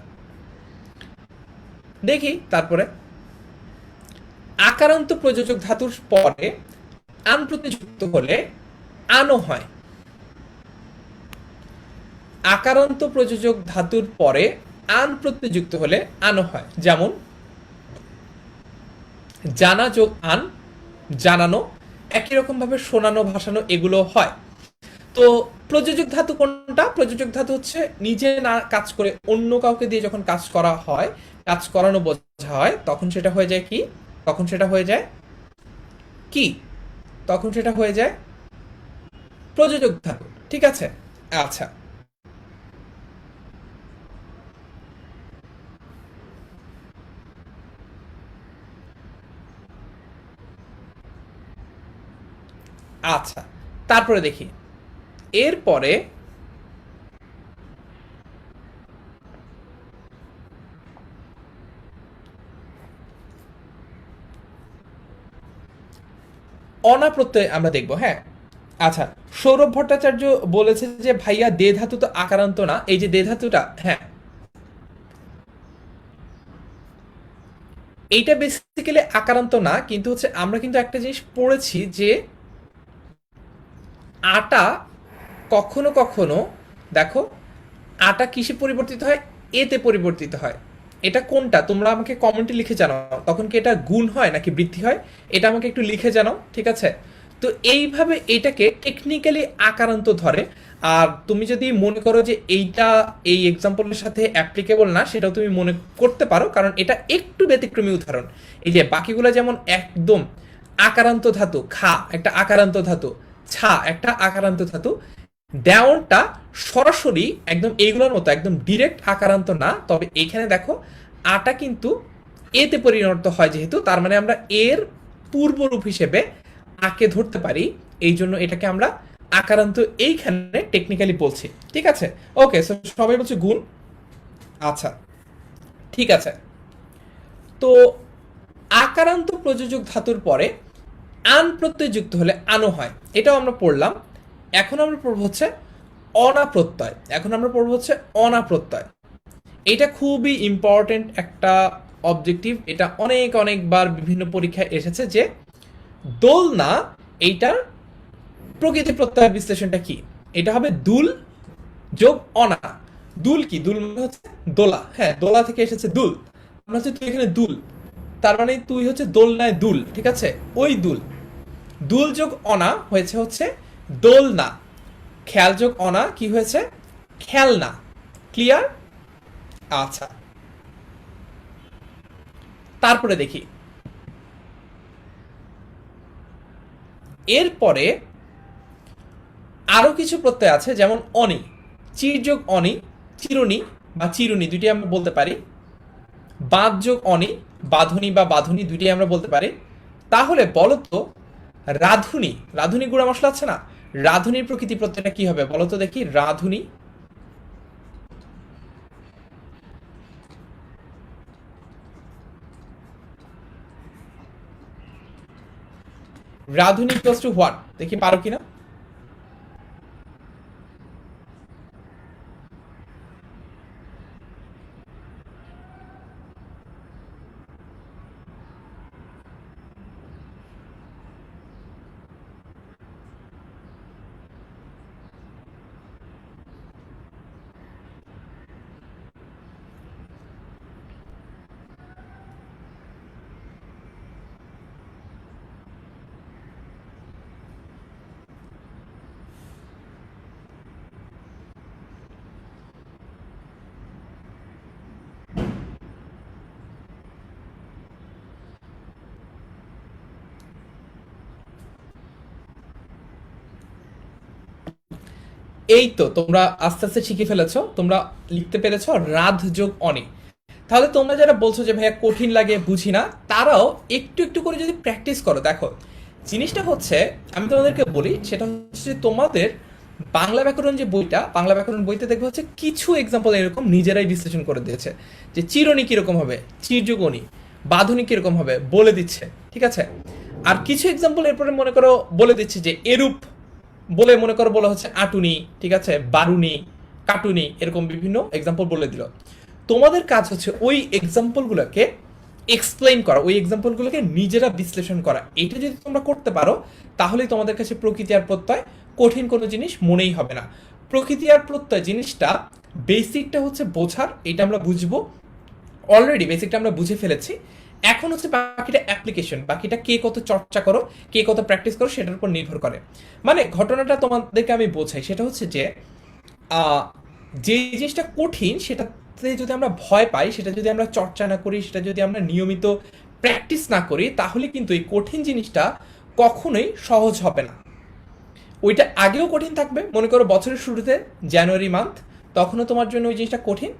দেখি তারপরে আকারান্ত প্রযোজক ধাতুর পরে আন প্রতিযুক্ত হলে আনো হয়। আকারান্ত প্রযোজক ধাতুর পরে আন প্রত্যযুক্ত হলে আনো হয়। যেমন জানা যোগ আন, জানানো। একই রকম ভাবে শোনানো, ভাসানো, এগুলো হয়। তো প্রযোজক ধাতু কোনটা? প্রযোজক ধাতু হচ্ছে নিজে না কাজ করে অন্য কাউকে দিয়ে যখন কাজ করা হয়, কাজ করানো বোঝা হয়, তখন সেটা হয়ে যায় কি? তখন সেটা হয়ে যায় কি? তখন সেটা হয়ে যায় প্রযোজক ধাতু, ঠিক আছে। আচ্ছা, আচ্ছা, তারপরে দেখি এরপরে অনা প্রত্যয় আমরা দেখব, হ্যাঁ। আচ্ছা, সৌরভ ভট্টাচার্য বলেছে যে ভাইয়া দে ধাতু তো আকারান্ত না। এই যে দে ধাতুটা, হ্যাঁ, এইটা বেসিক্যালি আকারান্ত না, কিন্তু হচ্ছে আমরা কিন্তু একটা জিনিস পড়েছি যে আটা কখনো কখনো, দেখো, আটা কিসে পরিবর্তিত হয়? এতে পরিবর্তিত হয়। এটা কোনটা তোমরা আমাকে কমেন্টে লিখে জানাও, তখন কি এটা গুণ হয় নাকি বৃদ্ধি হয়? এটা আমাকে একটু লিখে জানাও, ঠিক আছে। তো এইভাবে এটাকে টেকনিক্যালি আকারান্ত ধরে। আর তুমি যদি মনে করো যে এইটা এই এক্সাম্পলের সাথে অ্যাপ্লিকেবল না, সেটাও তুমি মনে করতে পারো, কারণ এটা একটু ব্যতিক্রমী উদাহরণ। এই যে বাকিগুলো যেমন একদম আকারান্ত ধাতু, খা একটা আকারান্ত ধাতু, ছা একটা আকারান্ত ধাতু, দেওয়ানটা সরাসরি একদম এইগুলোর মতো একদম ডিরেক্ট আকারান্ত না। তবে এইখানে দেখো আটা কিন্তু এতে পরিণত হয়, যেহেতু তার মানে আমরা এর পূর্বরূপ হিসেবে আকে ধরতে পারি, এই জন্য এটাকে আমরা আকারান্ত এইখানে টেকনিক্যালি বলছি, ঠিক আছে। ওকে, সবাই বলছে গুণ। আচ্ছা, ঠিক আছে। তো আকারান্ত প্রযোজক ধাতুর পরে আন প্রত্যয় যুক্ত হলে আনো হয়, এটাও আমরা পড়লাম। এখন আমরা পড়ব হচ্ছে অনা প্রত্যয়। এখন আমরা পড়ব হচ্ছে অনা প্রত্যয়। এটা খুবই ইম্পর্টেন্ট একটা অবজেক্টিভ, এটা অনেকবার বিভিন্ন পরীক্ষায় এসেছে যে দোলনা, এইটার প্রকৃতি প্রত্যয় বিশ্লেষণটা কি? এটা হবে দুল যোগ অনা। দুল কি? দুল মানে হচ্ছে দোলা, হ্যাঁ দোলা থেকে এসেছে দুল, মানে হচ্ছে তুই এখানে দুল, তার মানে তুই হচ্ছে দোলনায় দুল, ঠিক আছে? ওই দুল, দুল যোগ অনা হয়েছে হচ্ছে দোলনা, খেয়াল যোগ অনা কি হয়েছে? খেলনা। ক্লিয়ার? আচ্ছা, তারপরে দেখি এরপরে আরো কিছু প্রত্যয় আছে, যেমন অনি, চির যোগ অনি, চিরুনি বা চিরুনি দুইটি আমরা বলতে পারি। বাঁধ যোগ অনি, বাঁধনি বা বাঁধনি দুইটি আমরা বলতে পারি। তাহলে বলো তো রাধুনি, রাধুনি গুঁড়া মশলা আছে না, রাধুনির প্রকৃতি প্রত্যয়টা কি হবে বলো তো দেখি? রাধুনি, রাধুনি ইকুয়ালস টু হোয়াট? দেখি পারো কিনা। এই তো তোমরা আস্তে আস্তে শিখে ফেলেছো, তোমরা লিখতে পেরেছো রাধ যোগ অনি। তাহলে তোমরা যারা বলছো যে ভাইয়া কঠিন লাগে বুঝি না, তারাও একটু একটু করে যদি প্র্যাকটিস করো, দেখো জিনিসটা হচ্ছে, আমি তোমাদেরকে বলি সেটা হচ্ছে তোমাদের বাংলা ব্যাকরণ যে বইটা, বাংলা ব্যাকরণ বইতে দেখবে হচ্ছে কিছু এক্সাম্পল এরকম নিজেরাই বিশ্লেষণ করে দিয়েছে যে চিরনি কিরকম হবে, চিরযুগনি, বাঁধনি কিরকম হবে বলে দিচ্ছে, ঠিক আছে? আর কিছু এক্সাম্পল এরপরে মনে করো বলে দিচ্ছে যে এরূপ বলে, মনে করো বলা হচ্ছে আটুনি, ঠিক আছে, বারুনি, কাটুনি, এরকম বিভিন্ন এক্সাম্পল বলে দিল। তোমাদের কাজ হচ্ছে ওই এক্সাম্পলগুলোকে এক্সপ্লেইন করা, ওই এক্সাম্পলগুলোকে নিজেরা বিশ্লেষণ করা। এটা যদি তোমরা করতে পারো তাহলেই তোমাদের কাছে প্রকৃতি আর প্রত্যয় কঠিন কোনো জিনিস মনেই হবে না। প্রকৃতি আর প্রত্যয় জিনিসটা বেসিকটা হচ্ছে বোঝার, এটা আমরা বুঝবো, অলরেডি বেসিকটা আমরা বুঝে ফেলেছি। এখন হচ্ছে বাকিটা অ্যাপ্লিকেশন, বাকিটা কে কত চর্চা করো, কে কত প্র্যাকটিস করো সেটার উপর নির্ভর করে। মানে ঘটনাটা তোমাদেরকে আমি বোঝাই, সেটা হচ্ছে যে যে জিনিসটা কঠিন সেটাতে যদি আমরা ভয় পাই, সেটা যদি আমরা চর্চা না করি, সেটা যদি আমরা নিয়মিত প্র্যাকটিস না করি, তাহলে কিন্তু এই কঠিন জিনিসটা কখনোই সহজ হবে না। ওইটা আগেও কঠিন থাকবে, মনে করো বছরের শুরুতে জানুয়ারি মান্থ, তখনও তোমার জন্য ওই জিনিসটা কঠিন।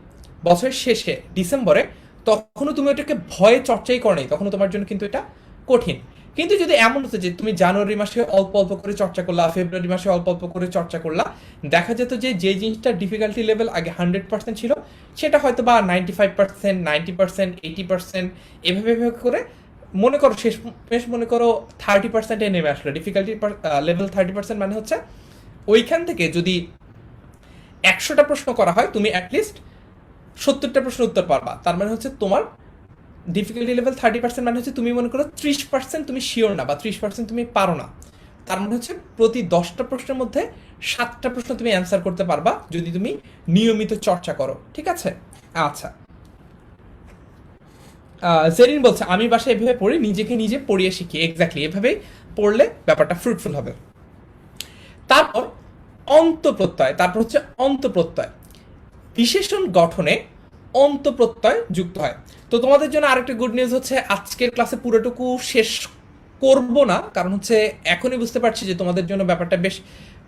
বছরের শেষে ডিসেম্বরে, তখনও তুমি ওটাকে ভয়ে চর্চাই করো নাই, তখনও তোমার জন্য কিন্তু এটা কঠিন। কিন্তু যদি এমন হতো যে তুমি জানুয়ারি মাসে অল্প অল্প করে চর্চা করলা, ফেব্রুয়ারি মাসে অল্প অল্প করে চর্চা করলা, দেখা যেত যে যে জিনিসটার ডিফিকাল্টি লেভেল আগে 100% ছিল, সেটা হয়তো বা 95%, 90%, 80%, এভাবে এভাবে করে মনে করো শেষ মনে করো 30%-এ নেমে আসলো ডিফিকাল্টি লেভেল। 30% মানে হচ্ছে ওইখান থেকে যদি 100টা প্রশ্ন করা হয়, তুমি অ্যাটলিস্ট 70টা প্রশ্ন উত্তর পারবা। তার মানে হচ্ছে তোমার ডিফিকাল্টি লেভেল 30% মানে হচ্ছে তুমি মনে করো 30% তুমি শিওর না, বা 30% তুমি পারো না। তার মানে হচ্ছে প্রতি 10টা প্রশ্নের মধ্যে 7টা প্রশ্ন তুমি অ্যান্সার করতে পারবা যদি তুমি নিয়মিত চর্চা করো, ঠিক আছে? আচ্ছা, জেরিন বলছে আমি বাসায় এভাবে পড়ি, নিজেকে নিজে পড়িয়ে শিখি। এক্স্যাক্টলি এভাবেই পড়লে ব্যাপারটা ফ্রুটফুল হবে। তারপর অন্তঃপ্রত্যয়, তারপর হচ্ছে অন্তঃপ্রত্যয়। বিশেষণ গঠনে অন্তঃপ্রত্যয় যুক্ত হয়। তো তোমাদের জন্য আরেকটা গুড নিউজ হচ্ছে আজকের ক্লাসে পুরোটুকু শেষ করব না, কারণ হচ্ছে এখনই বুঝতে পারছি যে তোমাদের জন্য ব্যাপারটা বেশ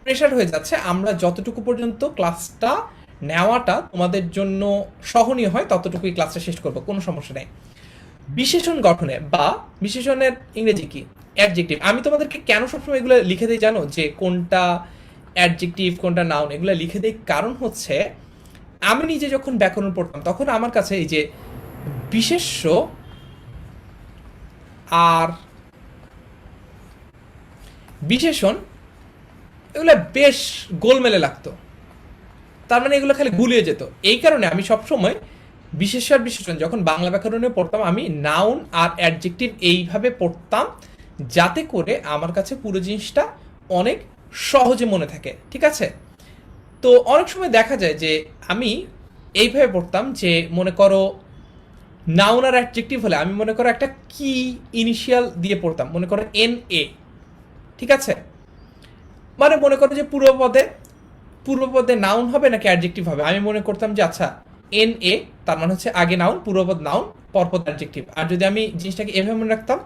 প্রেশার হয়ে যাচ্ছে। আমরা যতটুকু পর্যন্ত ক্লাসটা নেওয়াটা তোমাদের জন্য সহনীয় হয় ততটুকুই ক্লাসটা শেষ করব, কোনো সমস্যা নেই। বিশেষণ গঠনে বা বিশেষণের ইংরেজি কি? অ্যাডজেক্টিভ। আমি তোমাদেরকে কেন সবসময় এগুলো লিখে দিই জানো, যে কোনটা অ্যাডজেক্টিভ কোনটা নাউন, এগুলো লিখে দিই কারণ হচ্ছে আমি নিজে যখন ব্যাকরণ পড়তাম তখন আমার কাছে এই যে বিশেষ্য আর বিশেষণ, এগুলো বেশ গোলমেলে লাগতো, তার মানে এগুলো খালি গুলিয়ে যেত। এই কারণে আমি সবসময় বিশেষণ বিশেষণ যখন বাংলা ব্যাকরণে পড়তাম আমি নাউন আর অ্যাডজেক্টিভ এইভাবে পড়তাম, যাতে করে আমার কাছে পুরো জিনিসটা অনেক সহজে মনে থাকে। ঠিক আছে, তো অনেক সময় দেখা যায় যে আমি এইভাবে পড়তাম যে মনে করো নাউন আর অ্যাডজেক্টিভ হলে আমি মনে করো একটা কি ইনিশিয়াল দিয়ে পড়তাম, মনে করো NA। ঠিক আছে, মানে মনে করো যে পূর্বপদে নাউন হবে নাকি অ্যাডজেক্টিভ হবে, আমি মনে করতাম যে আচ্ছা NA তার মানে হচ্ছে আগে নাউন, পূর্বপদ নাউন, পরপদ অ্যাডজেক্টিভ। আর যদি আমি জিনিসটাকে এভাবে মনে রাখতাম,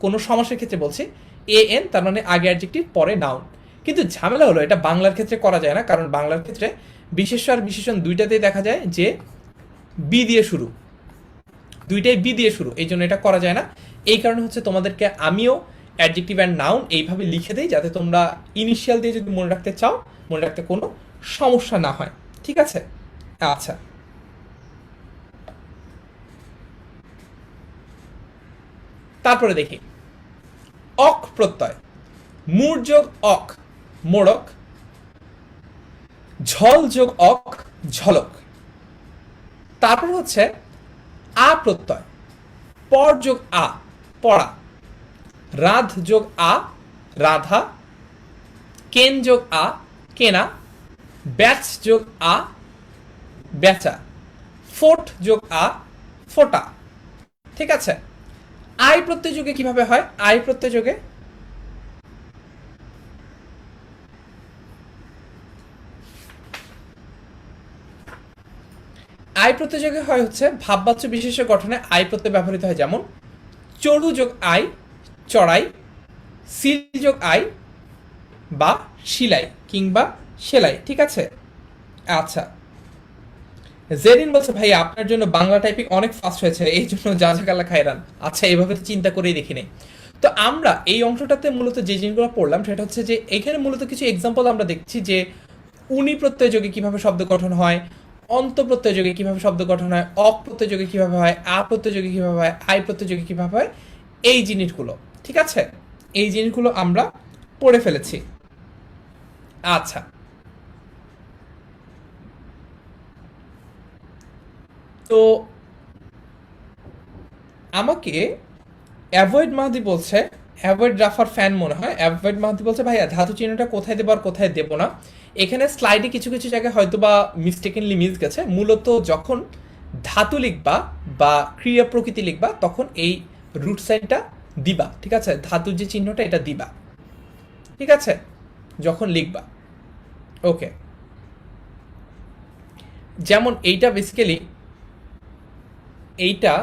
কোনো সমস্যার ক্ষেত্রে বলছি, AN তার মানে আগে অ্যাডজেক্টিভ পরে নাউন। কিন্তু ঝামেলা হলো এটা বাংলার ক্ষেত্রে করা যায় না, কারণ বাংলার ক্ষেত্রে বিশেষ্য আর বিশেষণ দুইটাতেই দেখা যায় যে বি দিয়ে শুরু, দুইটাই বি দিয়ে শুরু, এই জন্য এটা করা যায় না। এই কারণে হচ্ছে তোমাদেরকে আমিও অ্যাডজেক্টিভ অ্যান্ড নাউন এইভাবে লিখে দেই, যাতে তোমরা ইনিশিয়াল দিয়ে যদি মনে রাখতে চাও, মনে রাখতে কোনো সমস্যা না হয়। ঠিক আছে, আচ্ছা, তারপরে দেখি অক প্রত্যয়, মূর যোগ অক মোড়ক, ঝল যোগ অক ঝলক। তারপর হচ্ছে আ প্রত্যয়, পর যোগ আ পড়া, রাধ যোগ আ রাধা, কেন যোগ আ কেনা, ব্যাচ যোগ আ বেচা, ফোট যোগ আ ফোটা। ঠিক আছে, আই প্রত্যয় যোগে কিভাবে হয়? আই প্রত্যয় যোগে আই প্রত্যয় যোগে হয় হচ্ছে ভাববাচ্য বিশেষ্য গঠনে আই প্রত্যয় ব্যবহৃত হয়, যেমন চড়ু যোগ আই চড়াই, সিল যোগ আই বা শিলাই কিংবা সেলাই। ঠিক আছে, আচ্ছা, জেরিন বলছে ভাই আপনার জন্য বাংলা টাইপিং অনেক ফাস্ট হয়েছে, এই জন্য জাজাকাল্লা খায়রান। আচ্ছা, এভাবে তো চিন্তা করেই দেখিনি। তো আমরা এই অংশটাতে মূলত যে জিনিসগুলো পড়লাম সেটা হচ্ছে যে এখানে মূলত কিছু এক্সাম্পল আমরা দেখছি যে উনি প্রত্যয় যোগে কিভাবে শব্দ গঠন হয়, অন্ত প্রত্যয় যোগে কিভাবে শব্দ গঠন হয়, অক প্রত্যয় যোগে কিভাবে হয়, আ প্রত্যয় যোগে কিভাবে হয়, আই প্রত্যয় যোগে কিভাবে হয়, এই জিনিসগুলো। ঠিক আছে, এই জিনিসগুলো আমরা পড়ে ফেলেছি। আচ্ছা, তো আমাকে অ্যাভয়েড মাহাদি বলছে, অ্যাভয়েড রাফার ফ্যান মনে হয়, অ্যাভয়েড মাহাদি বলছে ভাইয়া ধাতু চিহ্নটা কোথায় দেবো আর কোথায় দেবো না। এখানে স্লাইডে কিছু কিছু জায়গায় হয়তো বা মিস্টেকেনলি মিস গেছে। মূলত যখন ধাতু লিখবা বা ক্রিয়া প্রকৃতি লিখবা তখন এই রুট সাইনটা দিবা। ঠিক আছে, ধাতুর যে চিহ্নটা এটা দিবা। ঠিক আছে, যখন লিখবা। ওকে, যেমন এইটা বেসিক্যালি এইটা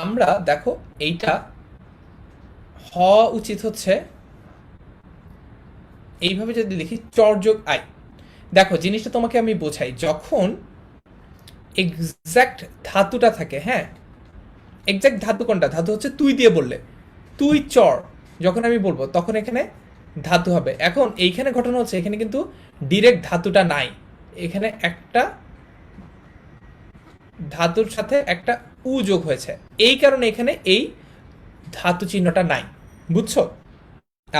আমরা দেখো এইটা হওয়া উচিত হচ্ছে এইভাবে যদি লিখি চর যোগ আই। দেখো জিনিসটা তোমাকে আমি বোঝাই, যখন এক্সাক্ট ধাতুটা থাকে, হ্যাঁ এক্সাক্ট ধাতু কোনটা, ধাতু হচ্ছে তুই দিয়ে বললে, তুই চর যখন আমি বলবো তখন এখানে ধাতু হবে। এখন এইখানে ঘটনা হচ্ছে এখানে কিন্তু ডিরেক্ট ধাতুটা নাই, এখানে একটা ধাতুর সাথে একটা উ যোগ হয়েছে, এই কারণে এখানে এই ধাতু চিহ্নটা নাই। বুঝছো?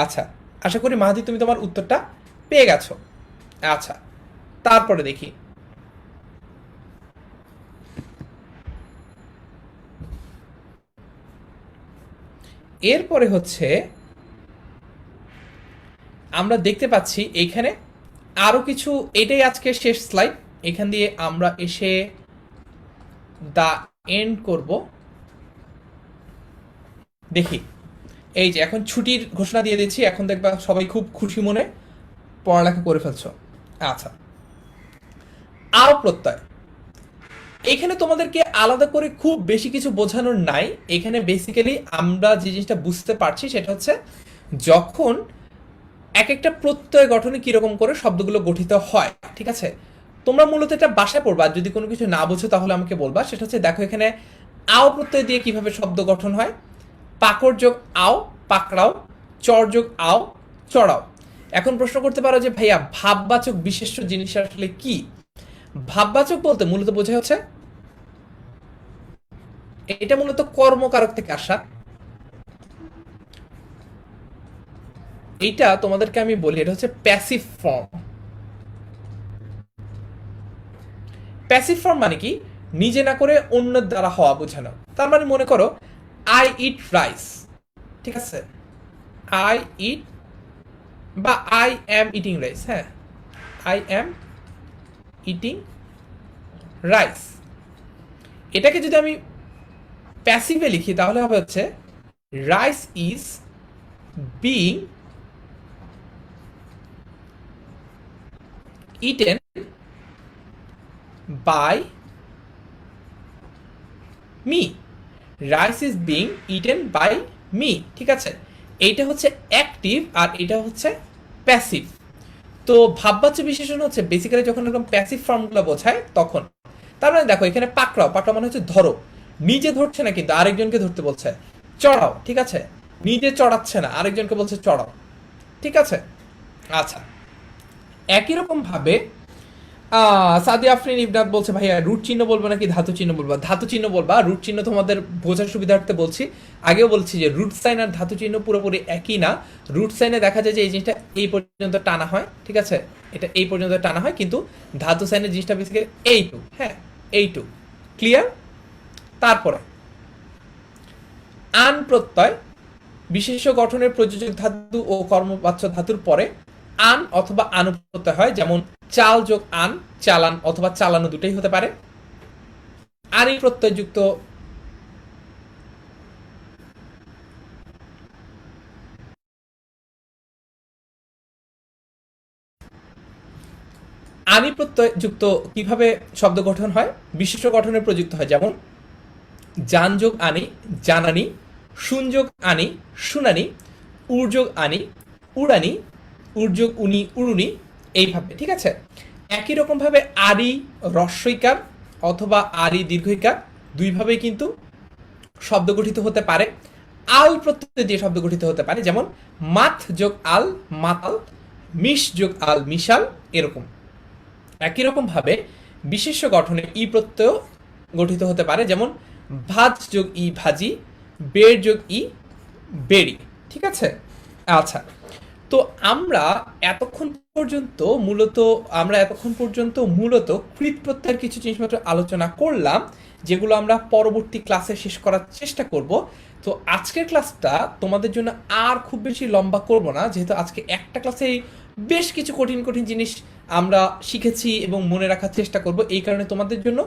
আচ্ছা, আশা করি মাহাদি তুমি তোমার উত্তরটা পেয়ে গেছো। আচ্ছা, তারপরে দেখি এরপরে হচ্ছে আমরা দেখতে পাচ্ছি এইখানে আরো কিছু, এটাই আজকে শেষ স্লাইড, এখান দিয়ে আমরা এসে দা এন্ড করব। দেখি এই যে এখন ছুটির ঘোষণা দিয়ে দিচ্ছি, এখন দেখবা সবাই খুব খুশি মনে পড়ালেখা করে ফেলছো। আচ্ছা, আও প্রত্যয়, এখানে তোমাদেরকে আলাদা করে খুব বেশি কিছু বোঝানোর নাই। এখানে বেসিক্যালি আমরা যে জিনিসটা বুঝতে পারছি সেটা হচ্ছে যখন এক একটা প্রত্যয় গঠনে কিরকম করে শব্দগুলো গঠিত হয়। ঠিক আছে, তোমরা মূলত এটা বাসায় পড়বা, যদি কোনো কিছু না বুঝো তাহলে আমাকে বলবা। সেটা হচ্ছে দেখো এখানে আও প্রত্যয় দিয়ে কিভাবে শব্দ গঠন হয়, পাকড় যোগ আও পাকড়াও, চর যোগ আও চড়াও। এখন প্রশ্ন করতে পারো যে ভাইয়া ভাববাচক বিশেষ্য জিনিস আসলে কি? ভাববাচক বলতে মূলত বোঝা হচ্ছে এটা মূলত কর্মকারক থেকে আসা। এইটা তোমাদেরকে আমি বলি, এটা হচ্ছে প্যাসিভ ফর্ম। প্যাসিভ ফর্ম মানে কি? নিজে না করে অন্যের দ্বারা হওয়া বোঝানো। তার মানে মনে করো আই ইট রাইস, ঠিক আছে, আই ইট বা আই অ্যাম ইটিং রাইস, হ্যাঁ, আই অ্যাম ইটিং রাইস। এটাকে যদি আমি প্যাসিভে লিখি তাহলে হবে হচ্ছে rice is being eaten by me, rice is being eaten by me, ঠিক আছে। এইটা হচ্ছে অ্যাক্টিভ আর এটা হচ্ছে প্যাসিভ। তো ভাববাচ্য বিশেষণ হচ্ছে বেসিক্যালি যখন এরকম প্যাসিভ ফর্মগুলো বোঝায় তখন। তার মানে দেখো এখানে পাকড়াও, পাকড়াও মানে হচ্ছে ধরো, নিজে ধরছে না কিন্তু আরেকজনকে ধরতে বলছে। চড়াও, ঠিক আছে, নিজে চড়াচ্ছে না আরেকজনকে বলছে চড়াও, ঠিক আছে। আচ্ছা, একই রকম ভাবে সাদি আফরিন ইবনাথ বলছে ভাইয়া রুট চিহ্ন বলবো নাকি ধাতু চিহ্ন বলবো? ধাতু চিহ্ন বলবা, রুট চিহ্ন তোমাদের বোঝার সুবিধার্থে বলছি। আগেও বলছি যে রুট সাইন আর ধাতু চিহ্ন পুরোপুরি একই না। রুট সাইনে দেখা যায় যে এই জিনিসটা এই পর্যন্ত টানা হয়, ঠিক আছে, এটা এই পর্যন্ত টানা হয়, কিন্তু ধাতু সাইনের জিনিসটা বেসিক্যালি এইটু, হ্যাঁ এইটু, ক্লিয়ার। তারপরে আন প্রত্যয় বিশেষ্য গঠনের প্রযোজক ধাতু ও কর্মবাচ্য ধাতুর পরে আন অথবা আনুপ্রত্যয় হয়, যেমন চাল যোগ আন, চালান অথবা চালানো, দুটাই হতে পারে। আনি প্রত্যয় যুক্ত আনি প্রত্যয় যুক্ত কিভাবে শব্দ গঠন হয়? বিশেষ্য গঠনের প্রযুক্ত হয়, যেমন যান যোগ আনি, জানানি, শুনযোগ আনি, শুনানি, উর্যোগ আনি, উড়ানি, উর্যোগ উনি, উড়ুনি, এইভাবে, ঠিক আছে। একই রকম ভাবে আরি রস্বইকার অথবা আরি দীর্ঘইকার দুইভাবেই কিন্তু শব্দ গঠিত হতে পারে। আল প্রত্যয় দিয়ে শব্দ গঠিত হতে পারে, যেমন মাথ যোগ আল, মাতাল, মিশ যোগ আল, মিশাল, এরকম। একই রকম ভাবে বিশেষ্য গঠনে ই প্রত্যয় গঠিত হতে পারে, যেমন ভাজ যোগ ই, ভাজি, বের যোগ ই, বেরি, ঠিক আছে। আচ্ছা, তো আমরা এতক্ষণ পর্যন্ত মূলত কৃত প্রত্যয়ের কিছু জিনিসপত্র আলোচনা করলাম, যেগুলো আমরা পরবর্তী ক্লাসে শেষ করার চেষ্টা করব। তো আজকের ক্লাসটা তোমাদের জন্য আর খুব বেশি লম্বা করব না, যেহেতু আজকে একটা ক্লাসেই বেশ কিছু কঠিন কঠিন জিনিস আমরা শিখেছি এবং মনে রাখার চেষ্টা করব। এই কারণে তোমাদের জন্য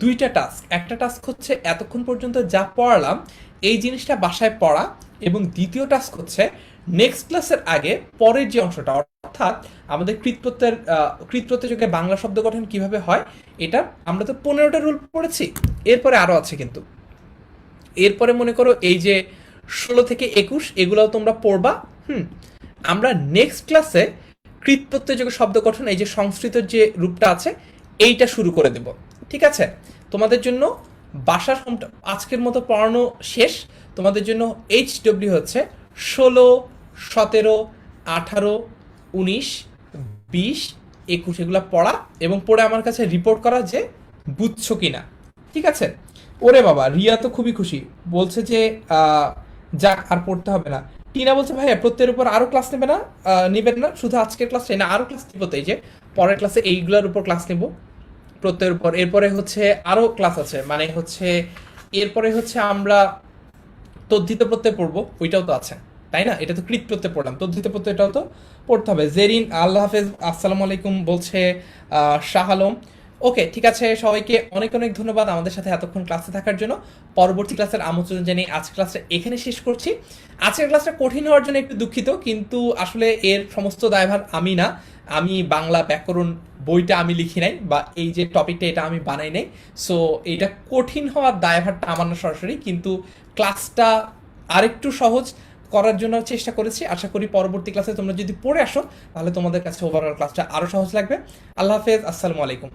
দুইটা টাস্ক, একটা টাস্ক হচ্ছে এতক্ষণ পর্যন্ত যা পড়ালাম এই জিনিসটা বাসায় পড়া, এবং দ্বিতীয় টাস্ক হচ্ছে নেক্সট ক্লাসের আগে পরের যে অংশটা, অর্থাৎ আমাদের কৃতপ্রত্যয় যোগে বাংলা শব্দ গঠন কিভাবে হয়, এটা আমরা তো 15টা রুল পড়েছি, এরপরে আরো আছে কিন্তু। এরপরে মনে করো এই যে 16 থেকে 21 এগুলাও তোমরা পড়বা। আমরা নেক্সট ক্লাসে কৃতপ্রত্যয় যোগে শব্দ গঠন, এই যে সংস্কৃত যে রূপটা আছে এইটা শুরু করে দেব, ঠিক আছে। তোমাদের জন্য বাসার হোমটা আজকের মতো পড়ানো শেষ। তোমাদের জন্য HW হচ্ছে 16, 17, 18, 19, 20, 21 এগুলো পড়া এবং পড়ে আমার কাছে রিপোর্ট করা যে বুঝছো কিনা, ঠিক আছে। ওরে বাবা, রিয়া তো খুবই খুশি, বলছে যে যাক আর পড়তে হবে না। টিনা বলছে ভাইয়া প্রত্যেকের উপর আরো ক্লাস নেবে না, নেবেন না, শুধু আজকের ক্লাস না আরো ক্লাস নিব, তো এই যে পরের ক্লাসে এইগুলোর উপর ক্লাস নেব প্রত্যয়ের উপর। এরপরে হচ্ছে আরো ক্লাস আছে, মানে হচ্ছে এরপরে হচ্ছে আমরা তদ্ধিত প্রত্যয় পড়বো, ওইটাও তো আছে তাই না? এটা তো কৃত প্রত্যয় পড়লাম, তদ্ধিত প্রত্যয়টাও তো পড়তে হবে। জেরিন আল্লাহ হাফেজ, আসসালামু আলাইকুম বলছে শাহ আলম। ওকে, ঠিক আছে, সবাইকে অনেক অনেক ধন্যবাদ আমাদের সাথে এতক্ষণ ক্লাসে থাকার জন্য। পরবর্তী ক্লাসের আমন্ত্রণ জানিয়ে আজকের ক্লাসটা এখানে শেষ করছি। আজকের ক্লাসটা কঠিন হওয়ার জন্য একটু দুঃখিত, কিন্তু আসলে এর সমস্ত দায়ভার আমি না, আমি বাংলা ব্যাকরণ বইটা আমি লিখি নাই, বা এই যে টপিকটা এটা আমি বানাই নাই। সো এটা কঠিন হওয়ার দায়ভারটা আমার না সরাসরি, কিন্তু ক্লাসটা আরেকটু সহজ করার জন্য চেষ্টা করেছি। আশা করি পরবর্তী ক্লাসে তোমরা যদি পড়ে আসো তাহলে তোমাদের কাছে ওভারঅল ক্লাসটা আরও সহজ লাগবে। আল্লাহ হাফেজ, আসসালামু আলাইকুম।